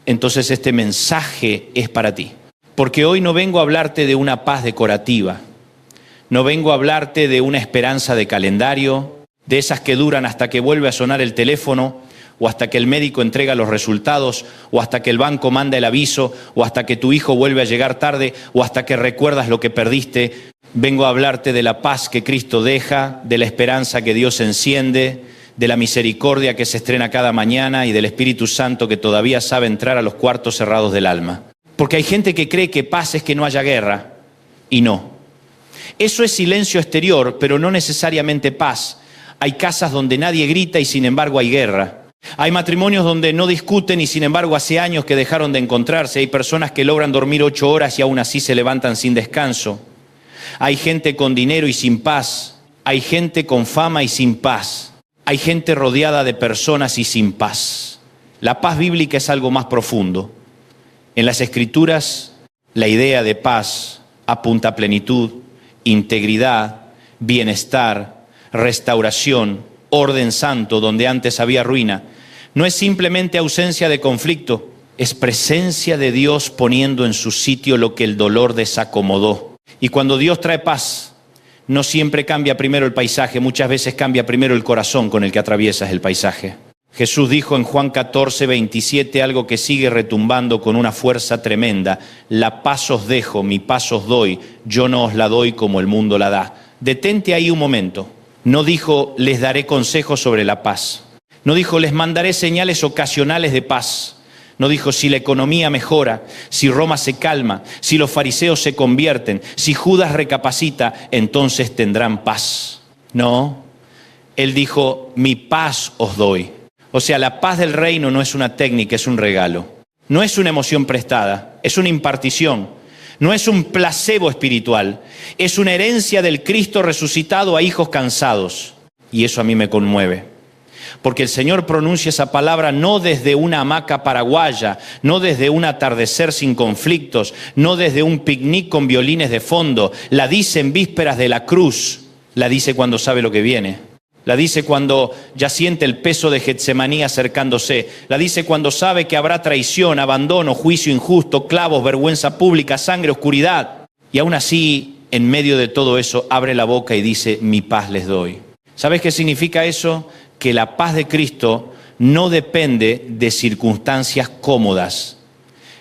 entonces este mensaje es para ti. Porque hoy no vengo a hablarte de una paz decorativa, no vengo a hablarte de una esperanza de calendario, de esas que duran hasta que vuelve a sonar el teléfono, o hasta que el médico entrega los resultados, o hasta que el banco manda el aviso, o hasta que tu hijo vuelve a llegar tarde, o hasta que recuerdas lo que perdiste. Vengo a hablarte de la paz que Cristo deja, de la esperanza que Dios enciende, de la misericordia que se estrena cada mañana y del Espíritu Santo que todavía sabe entrar a los cuartos cerrados del alma. Porque hay gente que cree que paz es que no haya guerra, y no. Eso es silencio exterior, pero no necesariamente paz. Hay casas donde nadie grita y sin embargo hay guerra. Hay matrimonios donde no discuten y sin embargo hace años que dejaron de encontrarse. Hay personas que logran dormir 8 horas y aún así se levantan sin descanso. Hay gente con dinero y sin paz. Hay gente con fama y sin paz. Hay gente rodeada de personas y sin paz. La paz bíblica es algo más profundo. En las Escrituras, la idea de paz apunta a plenitud, integridad, bienestar, restauración, orden santo donde antes había ruina. No es simplemente ausencia de conflicto, es presencia de Dios poniendo en su sitio lo que el dolor desacomodó. Y cuando Dios trae paz, no siempre cambia primero el paisaje, muchas veces cambia primero el corazón con el que atraviesas el paisaje. Jesús dijo en Juan 14:27 algo que sigue retumbando con una fuerza tremenda: la paz os dejo, mi paz os doy, yo no os la doy como el mundo la da. Detente ahí un momento. No dijo, les daré consejos sobre la paz. No dijo, les mandaré señales ocasionales de paz. No dijo, si la economía mejora, si Roma se calma, si los fariseos se convierten, si Judas recapacita, entonces tendrán paz. No, él dijo, mi paz os doy. O sea, la paz del reino no es una técnica, es un regalo. No es una emoción prestada, es una impartición. No es un placebo espiritual, es una herencia del Cristo resucitado a hijos cansados. Y eso a mí me conmueve. Porque el Señor pronuncia esa palabra no desde una hamaca paraguaya, no desde un atardecer sin conflictos, no desde un picnic con violines de fondo. La dice en vísperas de la cruz, la dice cuando sabe lo que viene. La dice cuando ya siente el peso de Getsemaní acercándose. La dice cuando sabe que habrá traición, abandono, juicio injusto, clavos, vergüenza pública, sangre, oscuridad. Y aún así, en medio de todo eso, abre la boca y dice, mi paz les doy. ¿Sabes qué significa eso? Que la paz de Cristo no depende de circunstancias cómodas.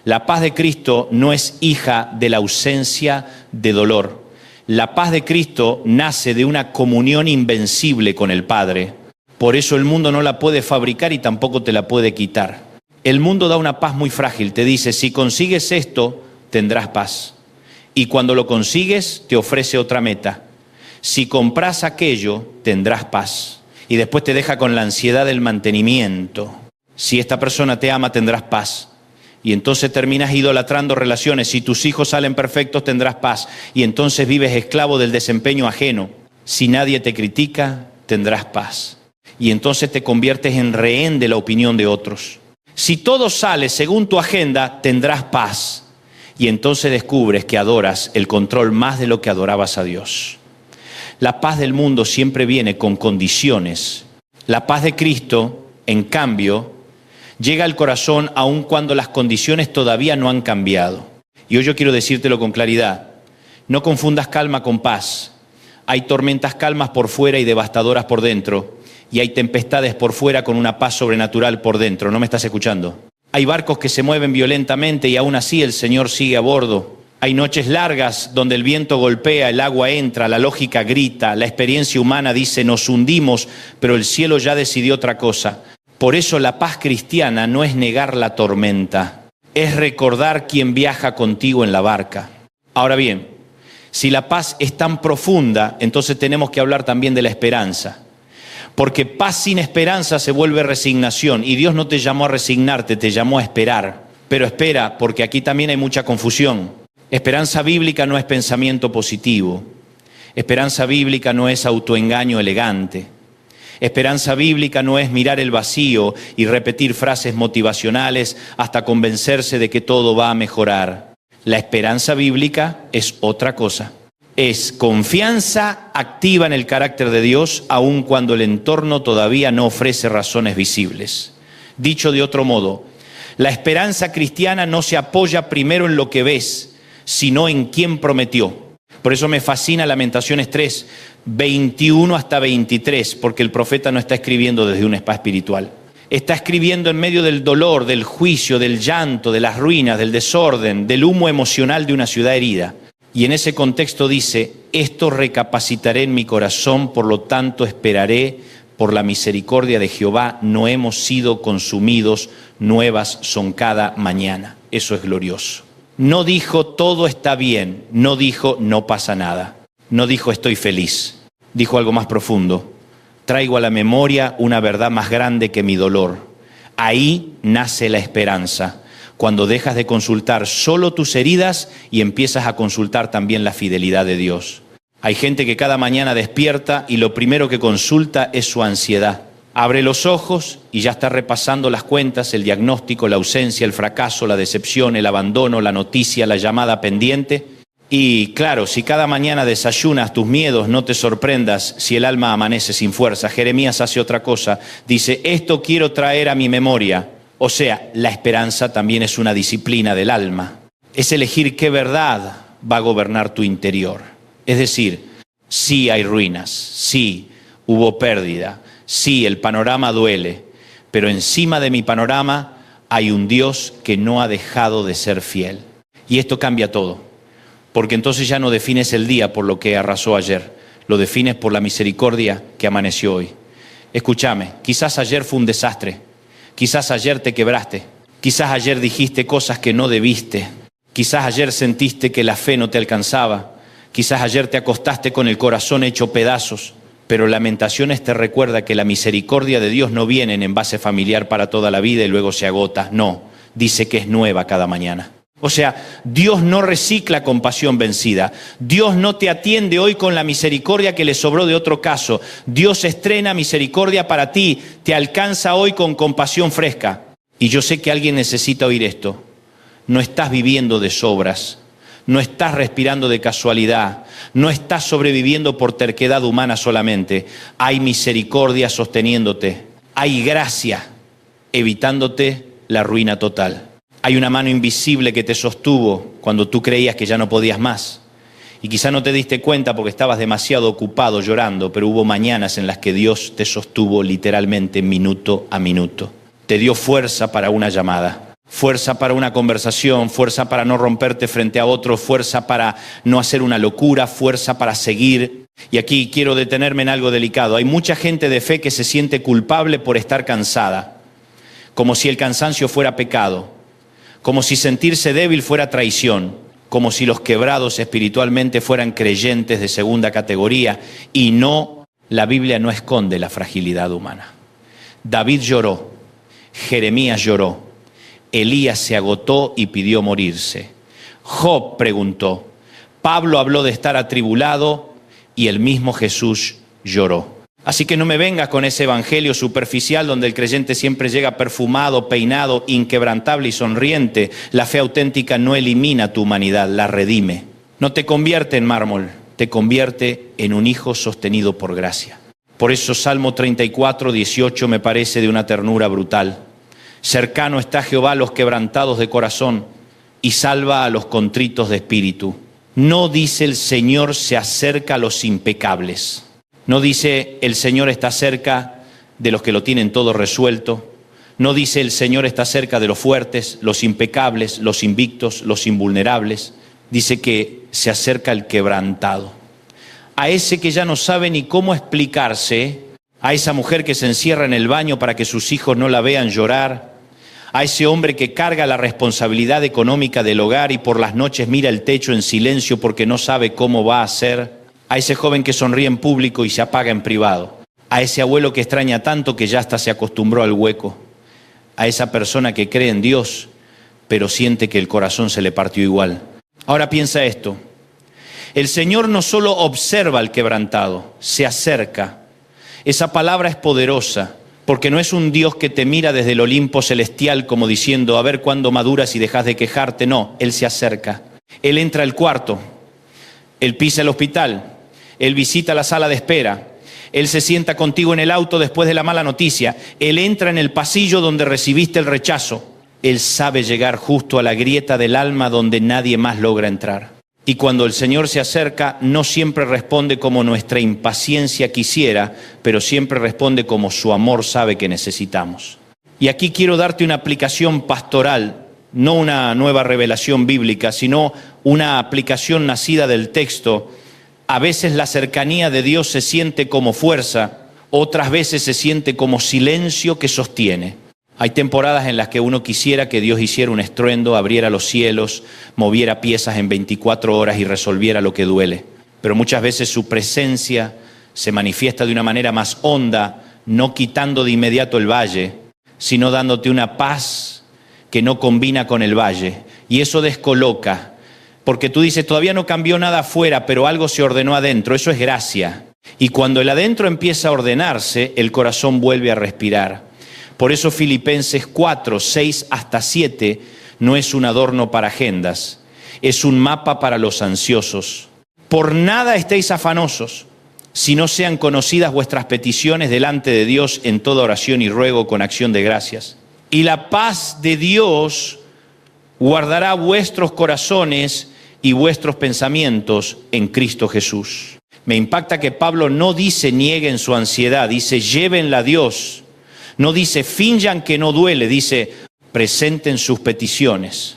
La paz de Cristo no es hija de la ausencia de dolor. La paz de Cristo nace de una comunión invencible con el Padre. Por eso el mundo no la puede fabricar y tampoco te la puede quitar. El mundo da una paz muy frágil. Te dice, si consigues esto, tendrás paz. Y cuando lo consigues, te ofrece otra meta. Si compras aquello, tendrás paz. Y después te deja con la ansiedad del mantenimiento. Si esta persona te ama, tendrás paz. Y entonces terminas idolatrando relaciones. Si tus hijos salen perfectos, tendrás paz. Y entonces vives esclavo del desempeño ajeno. Si nadie te critica, tendrás paz. Y entonces te conviertes en rehén de la opinión de otros. Si todo sale según tu agenda, tendrás paz. Y entonces descubres que adoras el control más de lo que adorabas a Dios. La paz del mundo siempre viene con condiciones. La paz de Cristo, en cambio, llega al corazón aun cuando las condiciones todavía no han cambiado. Y hoy yo quiero decírtelo con claridad. No confundas calma con paz. Hay tormentas calmas por fuera y devastadoras por dentro. Y hay tempestades por fuera con una paz sobrenatural por dentro. ¿No me estás escuchando? Hay barcos que se mueven violentamente y aún así el Señor sigue a bordo. Hay noches largas donde el viento golpea, el agua entra, la lógica grita, la experiencia humana dice nos hundimos, pero el cielo ya decidió otra cosa. Por eso la paz cristiana no es negar la tormenta, es recordar quién viaja contigo en la barca. Ahora bien, si la paz es tan profunda, entonces tenemos que hablar también de la esperanza. Porque paz sin esperanza se vuelve resignación y Dios no te llamó a resignarte, te llamó a esperar. Pero espera, porque aquí también hay mucha confusión. Esperanza bíblica no es pensamiento positivo. Esperanza bíblica no es autoengaño elegante. Esperanza bíblica no es mirar el vacío y repetir frases motivacionales hasta convencerse de que todo va a mejorar. La esperanza bíblica es otra cosa. Es confianza activa en el carácter de Dios, aun cuando el entorno todavía no ofrece razones visibles. Dicho de otro modo, la esperanza cristiana no se apoya primero en lo que ves, sino en quien prometió. Por eso me fascina Lamentaciones 3, 21 hasta 23, porque el profeta no está escribiendo desde un spa espiritual. Está escribiendo en medio del dolor, del juicio, del llanto, de las ruinas, del desorden, del humo emocional de una ciudad herida. Y en ese contexto dice, esto recapacitaré en mi corazón, por lo tanto esperaré por la misericordia de Jehová, no hemos sido consumidos, nuevas son cada mañana. Eso es glorioso. No dijo todo está bien, no dijo no pasa nada, no dijo estoy feliz, dijo algo más profundo. Traigo a la memoria una verdad más grande que mi dolor. Ahí nace la esperanza, cuando dejas de consultar solo tus heridas y empiezas a consultar también la fidelidad de Dios. Hay gente que cada mañana despierta y lo primero que consulta es su ansiedad. Abre los ojos y ya está repasando las cuentas, el diagnóstico, la ausencia, el fracaso, la decepción, el abandono, la noticia, la llamada pendiente. Y claro, si cada mañana desayunas tus miedos, no te sorprendas si el alma amanece sin fuerza. Jeremías hace otra cosa, dice, esto quiero traer a mi memoria. O sea, la esperanza también es una disciplina del alma. Es elegir qué verdad va a gobernar tu interior. Es decir, sí hay ruinas, sí hubo pérdida, sí, el panorama duele, pero encima de mi panorama hay un Dios que no ha dejado de ser fiel. Y esto cambia todo, porque entonces ya no defines el día por lo que arrasó ayer, lo defines por la misericordia que amaneció hoy. Escúchame, quizás ayer fue un desastre, quizás ayer te quebraste, quizás ayer dijiste cosas que no debiste, quizás ayer sentiste que la fe no te alcanzaba, quizás ayer te acostaste con el corazón hecho pedazos. Pero Lamentaciones te recuerda que la misericordia de Dios no viene en envase familiar para toda la vida y luego se agota. No, dice que es nueva cada mañana. O sea, Dios no recicla compasión vencida. Dios no te atiende hoy con la misericordia que le sobró de otro caso. Dios estrena misericordia para ti, te alcanza hoy con compasión fresca. Y yo sé que alguien necesita oír esto. No estás viviendo de sobras, no estás respirando de casualidad, no estás sobreviviendo por terquedad humana solamente. Hay misericordia sosteniéndote, hay gracia evitándote la ruina total. Hay una mano invisible que te sostuvo cuando tú creías que ya no podías más. Y quizá no te diste cuenta porque estabas demasiado ocupado llorando, pero hubo mañanas en las que Dios te sostuvo literalmente minuto a minuto. Te dio fuerza para una llamada, fuerza para una conversación, fuerza para no romperte frente a otros, fuerza para no hacer una locura, fuerza para seguir. Y aquí quiero detenerme en algo delicado. Hay mucha gente de fe que se siente culpable por estar cansada, como si el cansancio fuera pecado. Como si sentirse débil fuera traición, como si los quebrados espiritualmente fueran creyentes de segunda categoría. Y no, la Biblia no esconde la fragilidad humana. David lloró, Jeremías lloró, Elías se agotó y pidió morirse. Job preguntó, Pablo habló de estar atribulado y el mismo Jesús lloró. Así que no me vengas con ese evangelio superficial donde el creyente siempre llega perfumado, peinado, inquebrantable y sonriente. La fe auténtica no elimina tu humanidad, la redime. No te convierte en mármol, te convierte en un hijo sostenido por gracia. Por eso Salmo 34, 18 me parece de una ternura brutal. Cercano está Jehová a los quebrantados de corazón y salva a los contritos de espíritu. No dice el Señor se acerca a los impecables. No dice el Señor está cerca de los que lo tienen todo resuelto. No dice el Señor está cerca de los fuertes, los impecables, los invictos, los invulnerables. Dice que se acerca el quebrantado. A ese que ya no sabe ni cómo explicarse, a esa mujer que se encierra en el baño para que sus hijos no la vean llorar, a ese hombre que carga la responsabilidad económica del hogar y por las noches mira el techo en silencio porque no sabe cómo va a hacer, a ese joven que sonríe en público y se apaga en privado, a ese abuelo que extraña tanto que ya hasta se acostumbró al hueco, a esa persona que cree en Dios, pero siente que el corazón se le partió igual. Ahora piensa esto, el Señor no solo observa al quebrantado, se acerca. Esa palabra es poderosa, porque no es un Dios que te mira desde el Olimpo celestial como diciendo, a ver cuándo maduras y dejas de quejarte. No, Él se acerca. Él entra al cuarto, Él pisa el hospital, Él visita la sala de espera, Él se sienta contigo en el auto después de la mala noticia, Él entra en el pasillo donde recibiste el rechazo. Él sabe llegar justo a la grieta del alma donde nadie más logra entrar. Y cuando el Señor se acerca, no siempre responde como nuestra impaciencia quisiera, pero siempre responde como su amor sabe que necesitamos. Y aquí quiero darte una aplicación pastoral, no una nueva revelación bíblica, sino una aplicación nacida del texto. A veces la cercanía de Dios se siente como fuerza, otras veces se siente como silencio que sostiene. Hay temporadas en las que uno quisiera que Dios hiciera un estruendo, abriera los cielos, moviera piezas en 24 horas y resolviera lo que duele. Pero muchas veces su presencia se manifiesta de una manera más honda, no quitando de inmediato el valle, sino dándote una paz que no combina con el valle. Y eso descoloca, porque tú dices, todavía no cambió nada afuera, pero algo se ordenó adentro. Eso es gracia. Y cuando el adentro empieza a ordenarse, el corazón vuelve a respirar. Por eso Filipenses 4, 6 hasta 7 no es un adorno para agendas, es un mapa para los ansiosos. Por nada estéis afanosos, si no sean conocidas vuestras peticiones delante de Dios en toda oración y ruego con acción de gracias. Y la paz de Dios guardará vuestros corazones y vuestros pensamientos en Cristo Jesús. Me impacta que Pablo no dice nieguen su ansiedad, dice llévenla a Dios. No dice finjan que no duele, dice presenten sus peticiones.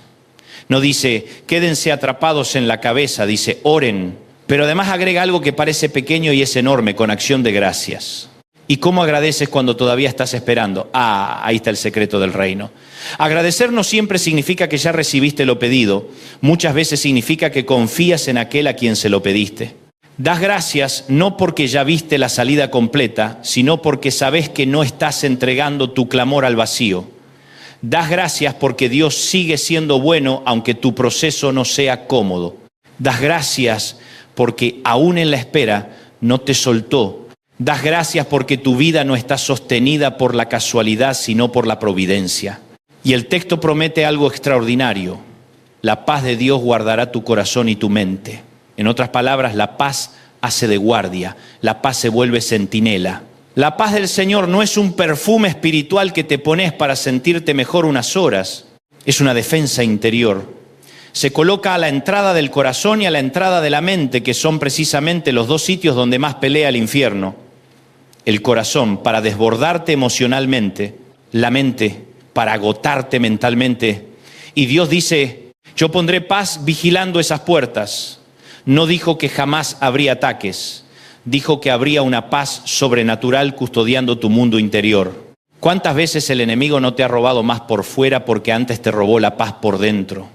No dice quédense atrapados en la cabeza, dice oren. Pero además agrega algo que parece pequeño y es enorme, con acción de gracias. ¿Y cómo agradeces cuando todavía estás esperando? Ahí está el secreto del reino. Agradecer no siempre significa que ya recibiste lo pedido. Muchas veces significa que confías en aquel a quien se lo pediste. Das gracias no porque ya viste la salida completa, sino porque sabes que no estás entregando tu clamor al vacío. Das gracias porque Dios sigue siendo bueno aunque tu proceso no sea cómodo. Das gracias porque aún en la espera no te soltó. Das gracias porque tu vida no está sostenida por la casualidad, sino por la providencia. Y el texto promete algo extraordinario. La paz de Dios guardará tu corazón y tu mente. En otras palabras, la paz hace de guardia, la paz se vuelve centinela. La paz del Señor no es un perfume espiritual que te pones para sentirte mejor unas horas, es una defensa interior. Se coloca a la entrada del corazón y a la entrada de la mente, que son precisamente los dos sitios donde más pelea el infierno. El corazón para desbordarte emocionalmente, la mente para agotarte mentalmente. Y Dios dice, yo pondré paz vigilando esas puertas. No dijo que jamás habría ataques. Dijo que habría una paz sobrenatural custodiando tu mundo interior. ¿Cuántas veces el enemigo no te ha robado más por fuera porque antes te robó la paz por dentro?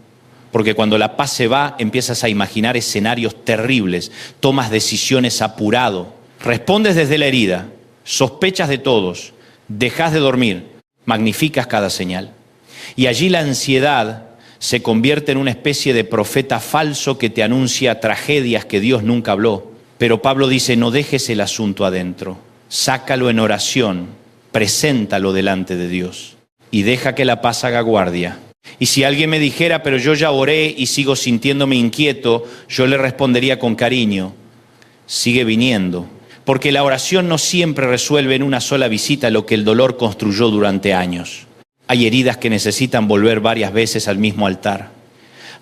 Porque cuando la paz se va, empiezas a imaginar escenarios terribles, tomas decisiones apurado, respondes desde la herida, sospechas de todos, dejas de dormir, magnificas cada señal. Y allí la ansiedad se convierte en una especie de profeta falso que te anuncia tragedias que Dios nunca habló. Pero Pablo dice, no dejes el asunto adentro, sácalo en oración, preséntalo delante de Dios y deja que la paz haga guardia. Y si alguien me dijera, pero yo ya oré y sigo sintiéndome inquieto, yo le respondería con cariño, sigue viniendo, porque la oración no siempre resuelve en una sola visita lo que el dolor construyó durante años. Hay heridas que necesitan volver varias veces al mismo altar.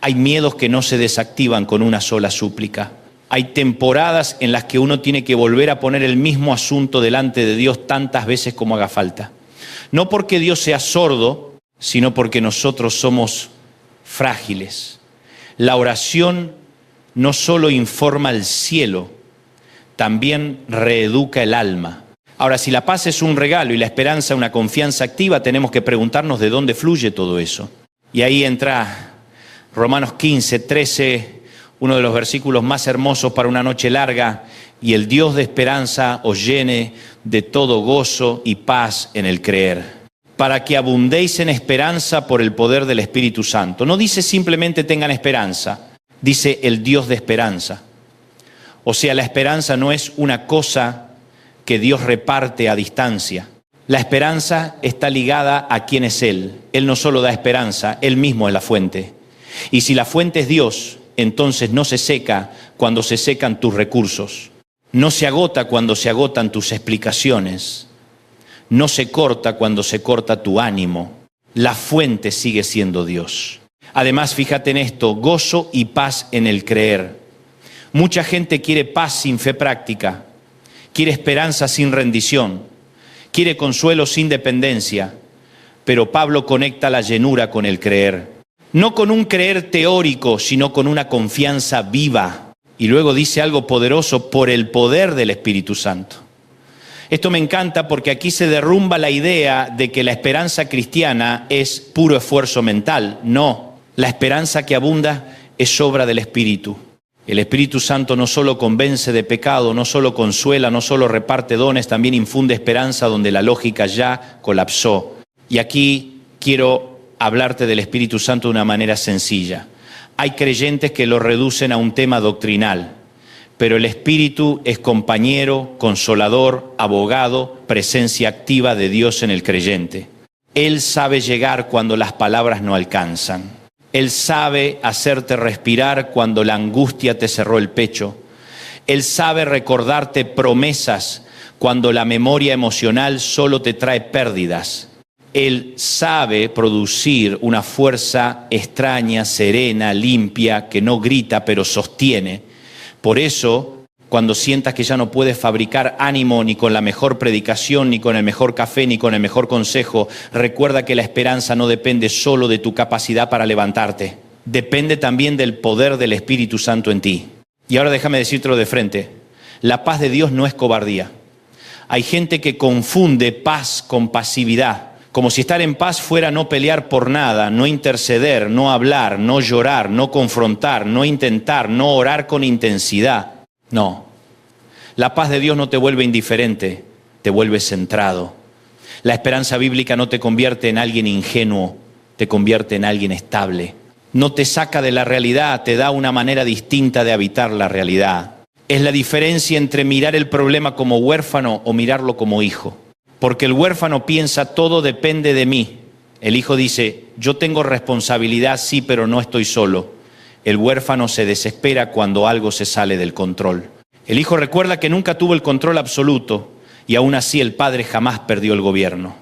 Hay miedos que no se desactivan con una sola súplica. Hay temporadas en las que uno tiene que volver a poner el mismo asunto delante de Dios tantas veces como haga falta. No porque Dios sea sordo, sino porque nosotros somos frágiles. La oración no solo informa al cielo, también reeduca el alma. Ahora, si la paz es un regalo y la esperanza una confianza activa, tenemos que preguntarnos de dónde fluye todo eso. Y ahí entra Romanos 15, 13, uno de los versículos más hermosos para una noche larga, y el Dios de esperanza os llene de todo gozo y paz en el creer, para que abundéis en esperanza por el poder del Espíritu Santo. No dice simplemente tengan esperanza, dice el Dios de esperanza. O sea, la esperanza no es una cosa que Dios reparte a distancia. La esperanza está ligada a quién es Él. Él no solo da esperanza, Él mismo es la fuente. Y si la fuente es Dios, entonces no se seca cuando se secan tus recursos. No se agota cuando se agotan tus explicaciones. No se corta cuando se corta tu ánimo. La fuente sigue siendo Dios. Además, fíjate en esto, gozo y paz en el creer. Mucha gente quiere paz sin fe práctica, quiere esperanza sin rendición, quiere consuelo sin dependencia, pero Pablo conecta la llenura con el creer. No con un creer teórico, sino con una confianza viva. Y luego dice algo poderoso, por el poder del Espíritu Santo. Esto me encanta porque aquí se derrumba la idea de que la esperanza cristiana es puro esfuerzo mental. No, la esperanza que abunda es obra del Espíritu. El Espíritu Santo no solo convence de pecado, no solo consuela, no solo reparte dones, también infunde esperanza donde la lógica ya colapsó. Y aquí quiero hablarte del Espíritu Santo de una manera sencilla. Hay creyentes que lo reducen a un tema doctrinal, pero el Espíritu es compañero, consolador, abogado, presencia activa de Dios en el creyente. Él sabe llegar cuando las palabras no alcanzan. Él sabe hacerte respirar cuando la angustia te cerró el pecho. Él sabe recordarte promesas cuando la memoria emocional solo te trae pérdidas. Él sabe producir una fuerza extraña, serena, limpia, que no grita pero sostiene. Por eso, cuando sientas que ya no puedes fabricar ánimo ni con la mejor predicación, ni con el mejor café, ni con el mejor consejo, recuerda que la esperanza no depende solo de tu capacidad para levantarte. Depende también del poder del Espíritu Santo en ti. Y ahora déjame decírtelo de frente. La paz de Dios no es cobardía. Hay gente que confunde paz con pasividad. Como si estar en paz fuera no pelear por nada, no interceder, no hablar, no llorar, no confrontar, no intentar, no orar con intensidad. No. La paz de Dios no te vuelve indiferente, te vuelve centrado. La esperanza bíblica no te convierte en alguien ingenuo, te convierte en alguien estable. No te saca de la realidad, te da una manera distinta de habitar la realidad. Es la diferencia entre mirar el problema como huérfano o mirarlo como hijo. Porque el huérfano piensa, todo depende de mí. El hijo dice, yo tengo responsabilidad, sí, pero no estoy solo. El huérfano se desespera cuando algo se sale del control. El hijo recuerda que nunca tuvo el control absoluto y aún así el padre jamás perdió el gobierno.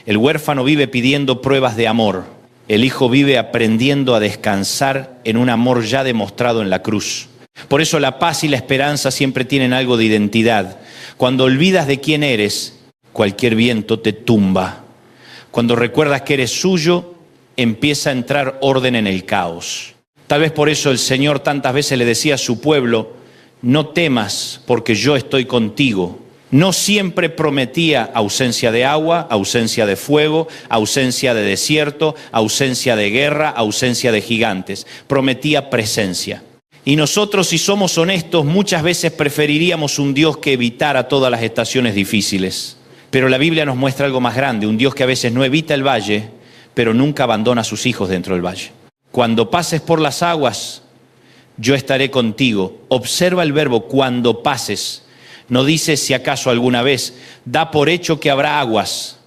El huérfano vive pidiendo pruebas de amor. El hijo vive aprendiendo a descansar en un amor ya demostrado en la cruz. Por eso la paz y la esperanza siempre tienen algo de identidad. Cuando olvidas de quién eres, cualquier viento te tumba. Cuando recuerdas que eres suyo, empieza a entrar orden en el caos. Tal vez por eso el Señor tantas veces le decía a su pueblo, no temas porque yo estoy contigo. No siempre prometía ausencia de agua, ausencia de fuego, ausencia de desierto, ausencia de guerra, ausencia de gigantes. Prometía presencia. Y nosotros, si somos honestos, muchas veces preferiríamos un Dios que evitara todas las estaciones difíciles. Pero la Biblia nos muestra algo más grande, un Dios que a veces no evita el valle, pero nunca abandona a sus hijos dentro del valle. Cuando pases por las aguas, yo estaré contigo. Observa el verbo cuando pases. No dice si acaso alguna vez. Da por hecho que habrá aguas.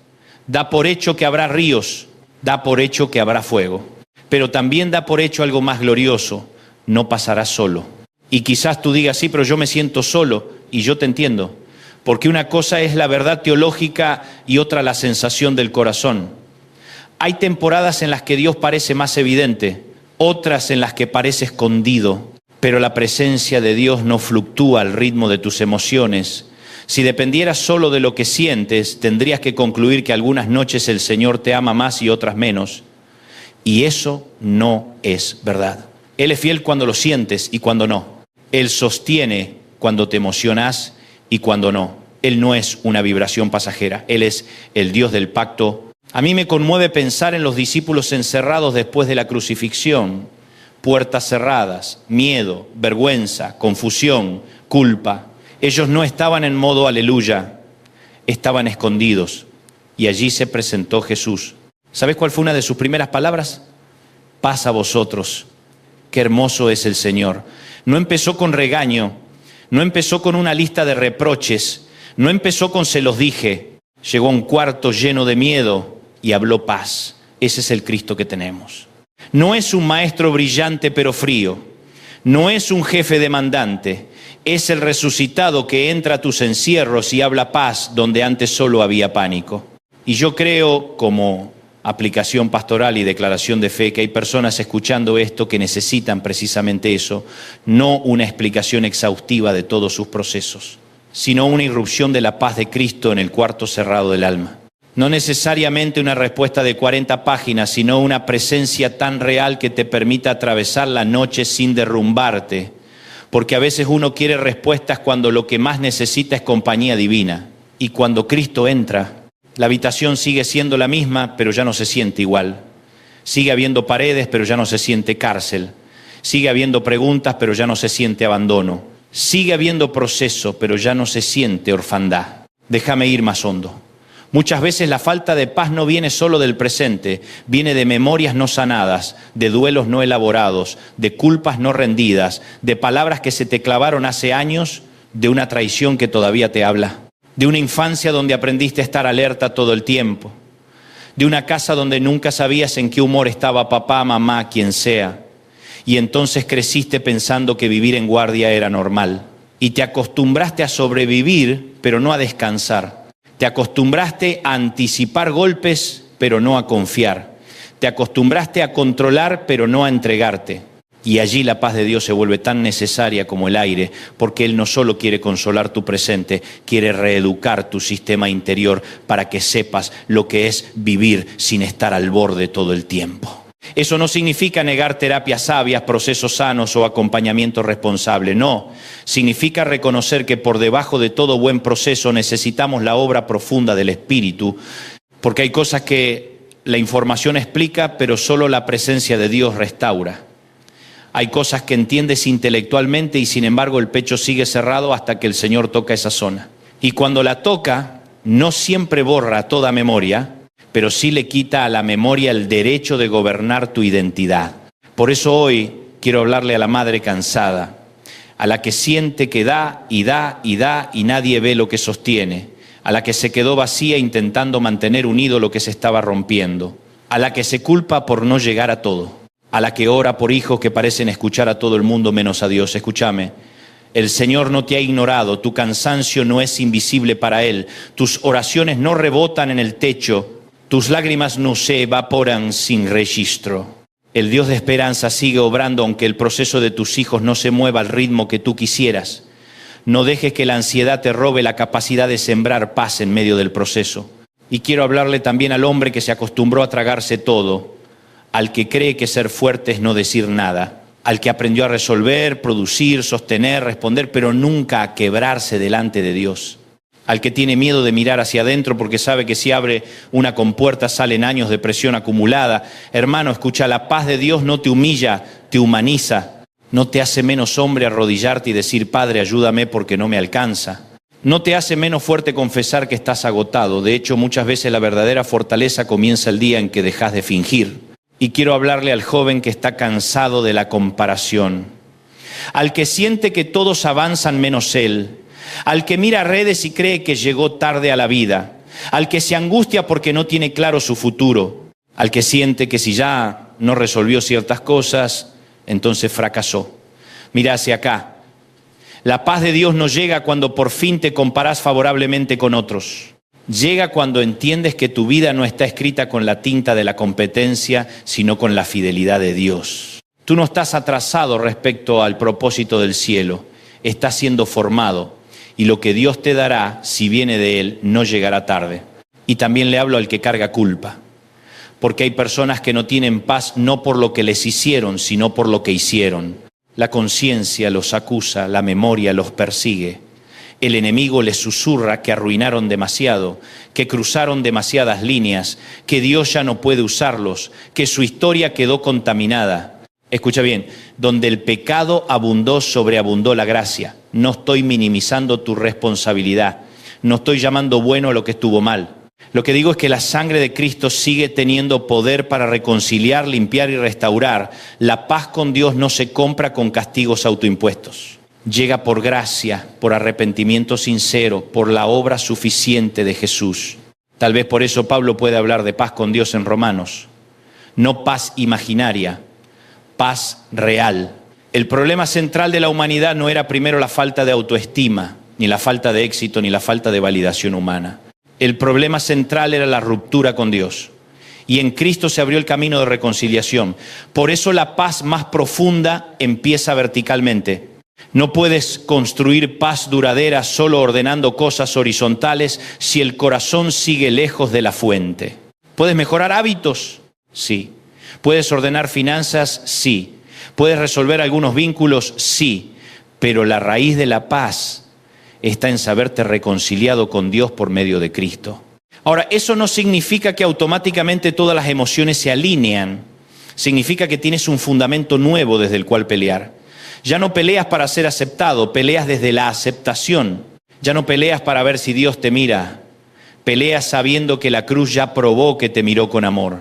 Da por hecho que habrá ríos. Da por hecho que habrá fuego. Pero también da por hecho algo más glorioso. No pasarás solo. Y quizás tú digas, sí, pero yo me siento solo. Y yo te entiendo. Porque una cosa es la verdad teológica y otra la sensación del corazón. Hay temporadas en las que Dios parece más evidente, otras en las que parece escondido. Pero la presencia de Dios no fluctúa al ritmo de tus emociones. Si dependieras solo de lo que sientes, tendrías que concluir que algunas noches el Señor te ama más y otras menos. Y eso no es verdad. Él es fiel cuando lo sientes y cuando no. Él sostiene cuando te emocionas y cuando no. Él no es una vibración pasajera. Él es el Dios del pacto. A mí me conmueve pensar en los discípulos encerrados después de la crucifixión. Puertas cerradas, miedo, vergüenza, confusión, culpa. Ellos no estaban en modo aleluya, estaban escondidos. Y allí se presentó Jesús. ¿Sabes cuál fue una de sus primeras palabras? Paz a vosotros. Qué hermoso es el Señor. No empezó con regaño, no empezó con una lista de reproches, no empezó con se los dije. Llegó a un cuarto lleno de miedo y habló paz. Ese es el Cristo que tenemos. No es un maestro brillante pero frío, no es un jefe demandante, es el resucitado que entra a tus encierros y habla paz donde antes solo había pánico. Y yo creo, como aplicación pastoral y declaración de fe, que hay personas escuchando esto que necesitan precisamente eso, no una explicación exhaustiva de todos sus procesos, sino una irrupción de la paz de Cristo en el cuarto cerrado del alma. No necesariamente una respuesta de 40 páginas, sino una presencia tan real que te permita atravesar la noche sin derrumbarte. Porque a veces uno quiere respuestas cuando lo que más necesita es compañía divina. Y cuando Cristo entra, la habitación sigue siendo la misma, pero ya no se siente igual. Sigue habiendo paredes, pero ya no se siente cárcel. Sigue habiendo preguntas, pero ya no se siente abandono. Sigue habiendo proceso, pero ya no se siente orfandad. Déjame ir más hondo. Muchas veces la falta de paz no viene solo del presente, viene de memorias no sanadas, de duelos no elaborados, de culpas no rendidas, de palabras que se te clavaron hace años, de una traición que todavía te habla, de una infancia donde aprendiste a estar alerta todo el tiempo, de una casa donde nunca sabías en qué humor estaba papá, mamá, quien sea, y entonces creciste pensando que vivir en guardia era normal, y te acostumbraste a sobrevivir, pero no a descansar. Te acostumbraste a anticipar golpes, pero no a confiar. Te acostumbraste a controlar, pero no a entregarte. Y allí la paz de Dios se vuelve tan necesaria como el aire, porque Él no solo quiere consolar tu presente, quiere reeducar tu sistema interior para que sepas lo que es vivir sin estar al borde todo el tiempo. Eso no significa negar terapias sabias, procesos sanos o acompañamiento responsable, no. Significa reconocer que por debajo de todo buen proceso necesitamos la obra profunda del Espíritu, porque hay cosas que la información explica, pero solo la presencia de Dios restaura. Hay cosas que entiendes intelectualmente y sin embargo el pecho sigue cerrado hasta que el Señor toca esa zona. Y cuando la toca, no siempre borra toda memoria, pero sí le quita a la memoria el derecho de gobernar tu identidad. Por eso hoy quiero hablarle a la madre cansada, a la que siente que da y da y da y nadie ve lo que sostiene, a la que se quedó vacía intentando mantener unido lo que se estaba rompiendo, a la que se culpa por no llegar a todo, a la que ora por hijos que parecen escuchar a todo el mundo menos a Dios. Escúchame, el Señor no te ha ignorado, tu cansancio no es invisible para Él, tus oraciones no rebotan en el techo, tus lágrimas no se evaporan sin registro. El Dios de esperanza sigue obrando aunque el proceso de tus hijos no se mueva al ritmo que tú quisieras. No dejes que la ansiedad te robe la capacidad de sembrar paz en medio del proceso. Y quiero hablarle también al hombre que se acostumbró a tragarse todo, al que cree que ser fuerte es no decir nada, al que aprendió a resolver, producir, sostener, responder, pero nunca a quebrarse delante de Dios. Al que tiene miedo de mirar hacia adentro porque sabe que si abre una compuerta salen años de presión acumulada. Hermano, escucha, la paz de Dios no te humilla, te humaniza. No te hace menos hombre arrodillarte y decir, Padre, ayúdame porque no me alcanza. No te hace menos fuerte confesar que estás agotado. De hecho, muchas veces la verdadera fortaleza comienza el día en que dejas de fingir. Y quiero hablarle al joven que está cansado de la comparación, al que siente que todos avanzan menos él, al que mira redes y cree que llegó tarde a la vida, al que se angustia porque no tiene claro su futuro, al que siente que si ya no resolvió ciertas cosas, entonces fracasó. Mira hacia acá. La paz de Dios no llega cuando por fin te comparás favorablemente con otros. Llega cuando entiendes que tu vida no está escrita con la tinta de la competencia, sino con la fidelidad de Dios. Tú no estás atrasado respecto al propósito del cielo, estás siendo formado. Y lo que Dios te dará, si viene de Él, no llegará tarde. Y también le hablo al que carga culpa, porque hay personas que no tienen paz no por lo que les hicieron, sino por lo que hicieron. La conciencia los acusa, la memoria los persigue. El enemigo les susurra que arruinaron demasiado, que cruzaron demasiadas líneas, que Dios ya no puede usarlos, que su historia quedó contaminada. Escucha bien, donde el pecado abundó, sobreabundó la gracia. No estoy minimizando tu responsabilidad, no estoy llamando bueno a lo que estuvo mal. Lo que digo es que la sangre de Cristo sigue teniendo poder para reconciliar, limpiar y restaurar. La paz con Dios no se compra con castigos autoimpuestos. Llega por gracia, por arrepentimiento sincero, por la obra suficiente de Jesús. Tal vez por eso Pablo puede hablar de paz con Dios en Romanos. No paz imaginaria, paz real. El problema central de la humanidad no era primero la falta de autoestima, ni la falta de éxito, ni la falta de validación humana. El problema central era la ruptura con Dios. Y en Cristo se abrió el camino de reconciliación. Por eso la paz más profunda empieza verticalmente. No puedes construir paz duradera solo ordenando cosas horizontales si el corazón sigue lejos de la fuente. ¿Puedes mejorar hábitos? Sí. ¿Puedes ordenar finanzas? Sí. ¿Puedes resolver algunos vínculos? Sí. Pero la raíz de la paz está en saberte reconciliado con Dios por medio de Cristo. Ahora, eso no significa que automáticamente todas las emociones se alinean. Significa que tienes un fundamento nuevo desde el cual pelear. Ya no peleas para ser aceptado, peleas desde la aceptación. Ya no peleas para ver si Dios te mira. Peleas sabiendo que la cruz ya probó que te miró con amor.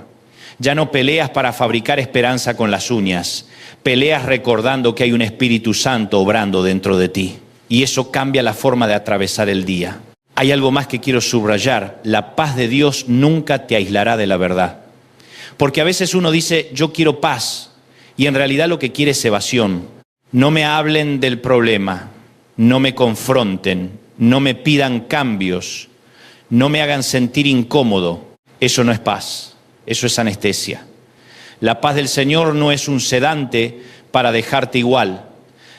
Ya no peleas para fabricar esperanza con las uñas. Peleas recordando que hay un Espíritu Santo obrando dentro de ti. Y eso cambia la forma de atravesar el día. Hay algo más que quiero subrayar. La paz de Dios nunca te aislará de la verdad. Porque a veces uno dice, yo quiero paz, y en realidad lo que quiere es evasión. No me hablen del problema, no me confronten, no me pidan cambios, no me hagan sentir incómodo. Eso no es paz, eso es anestesia. La paz del Señor no es un sedante para dejarte igual.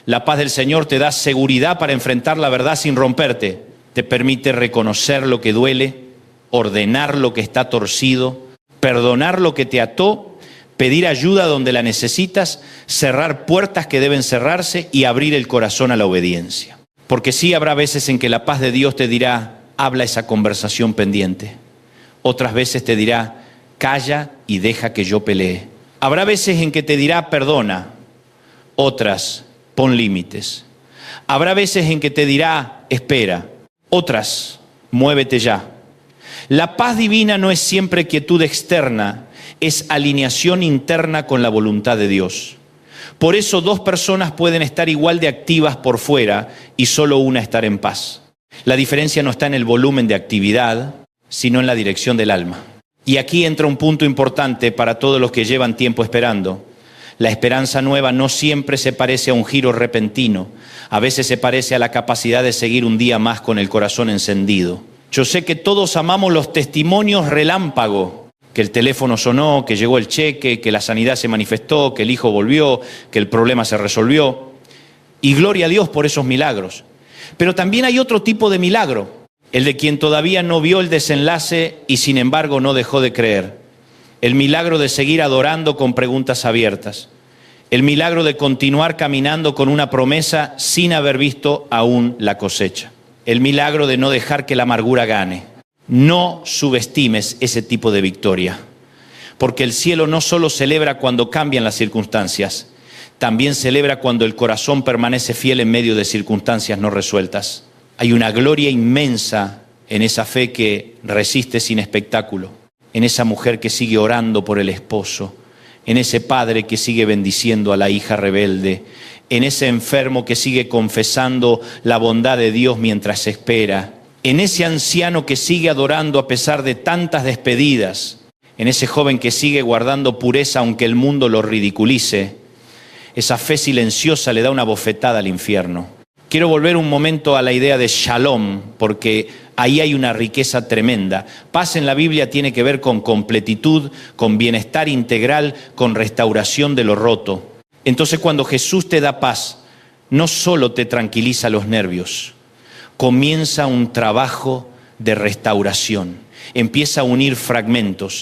La paz del Señor te da seguridad para enfrentar la verdad sin romperte. Te permite reconocer lo que duele, ordenar lo que está torcido, perdonar lo que te ató, pedir ayuda donde la necesitas, cerrar puertas que deben cerrarse y abrir el corazón a la obediencia. Porque sí habrá veces en que la paz de Dios te dirá, habla esa conversación pendiente. Otras veces te dirá, calla y deja que yo pelee. Habrá veces en que te dirá, perdona. Otras, pon límites. Habrá veces en que te dirá, espera. Otras, Muévete ya. La paz divina no es siempre quietud externa, es alineación interna con la voluntad de Dios. Por eso 2 personas pueden estar igual de activas por fuera y solo una estar en paz. La diferencia no está en el volumen de actividad, sino en la dirección del alma. Y aquí entra un punto importante para todos los que llevan tiempo esperando. La esperanza nueva no siempre se parece a un giro repentino. A veces se parece a la capacidad de seguir un día más con el corazón encendido. Yo sé que todos amamos los testimonios relámpago, que el teléfono sonó, que llegó el cheque, que la sanidad se manifestó, que el hijo volvió, que el problema se resolvió. Y gloria a Dios por esos milagros. Pero también hay otro tipo de milagro, el de quien todavía no vio el desenlace y sin embargo no dejó de creer. El milagro de seguir adorando con preguntas abiertas. El milagro de continuar caminando con una promesa sin haber visto aún la cosecha. El milagro de no dejar que la amargura gane. No subestimes ese tipo de victoria, porque el cielo no solo celebra cuando cambian las circunstancias, también celebra cuando el corazón permanece fiel en medio de circunstancias no resueltas. Hay una gloria inmensa en esa fe que resiste sin espectáculo, en esa mujer que sigue orando por el esposo, en ese padre que sigue bendiciendo a la hija rebelde, en ese enfermo que sigue confesando la bondad de Dios mientras espera, en ese anciano que sigue adorando a pesar de tantas despedidas, en ese joven que sigue guardando pureza aunque el mundo lo ridiculice. Esa fe silenciosa le da una bofetada al infierno. Quiero volver un momento a la idea de shalom, porque ahí hay una riqueza tremenda. Paz en la Biblia tiene que ver con completitud, con bienestar integral, con restauración de lo roto. Entonces cuando Jesús te da paz, no solo te tranquiliza los nervios, comienza un trabajo de restauración. Empieza a unir fragmentos.